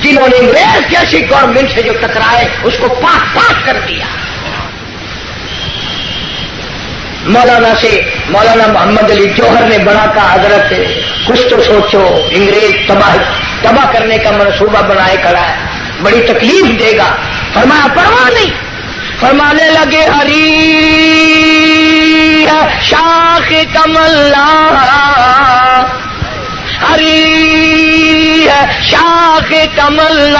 جنہوں نے انگریز جیسی گورنمنٹ سے جو ٹکرائے اس کو پاک پاک کر دیا. مولانا سے مولانا محمد علی جوہر نے بڑا کہا حضرت کچھ تو سوچو, انگریز تباہ کرنے کا منصوبہ بنائے کھڑا ہے, بڑی تکلیف دے گا. فرمایا پرواہ نہیں. فرمانے لگے ہری شاخ کمل ہری شاخ کمل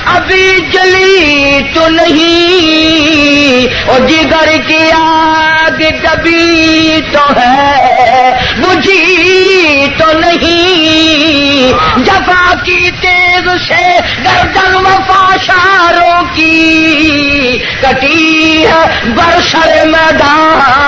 ابھی جلی تو نہیں, اور جگر کی آگ کبھی تو ہے بجھی تو نہیں. جفا کی تیز سے گردن وفاشاروں کی کٹی ہے برسر میدان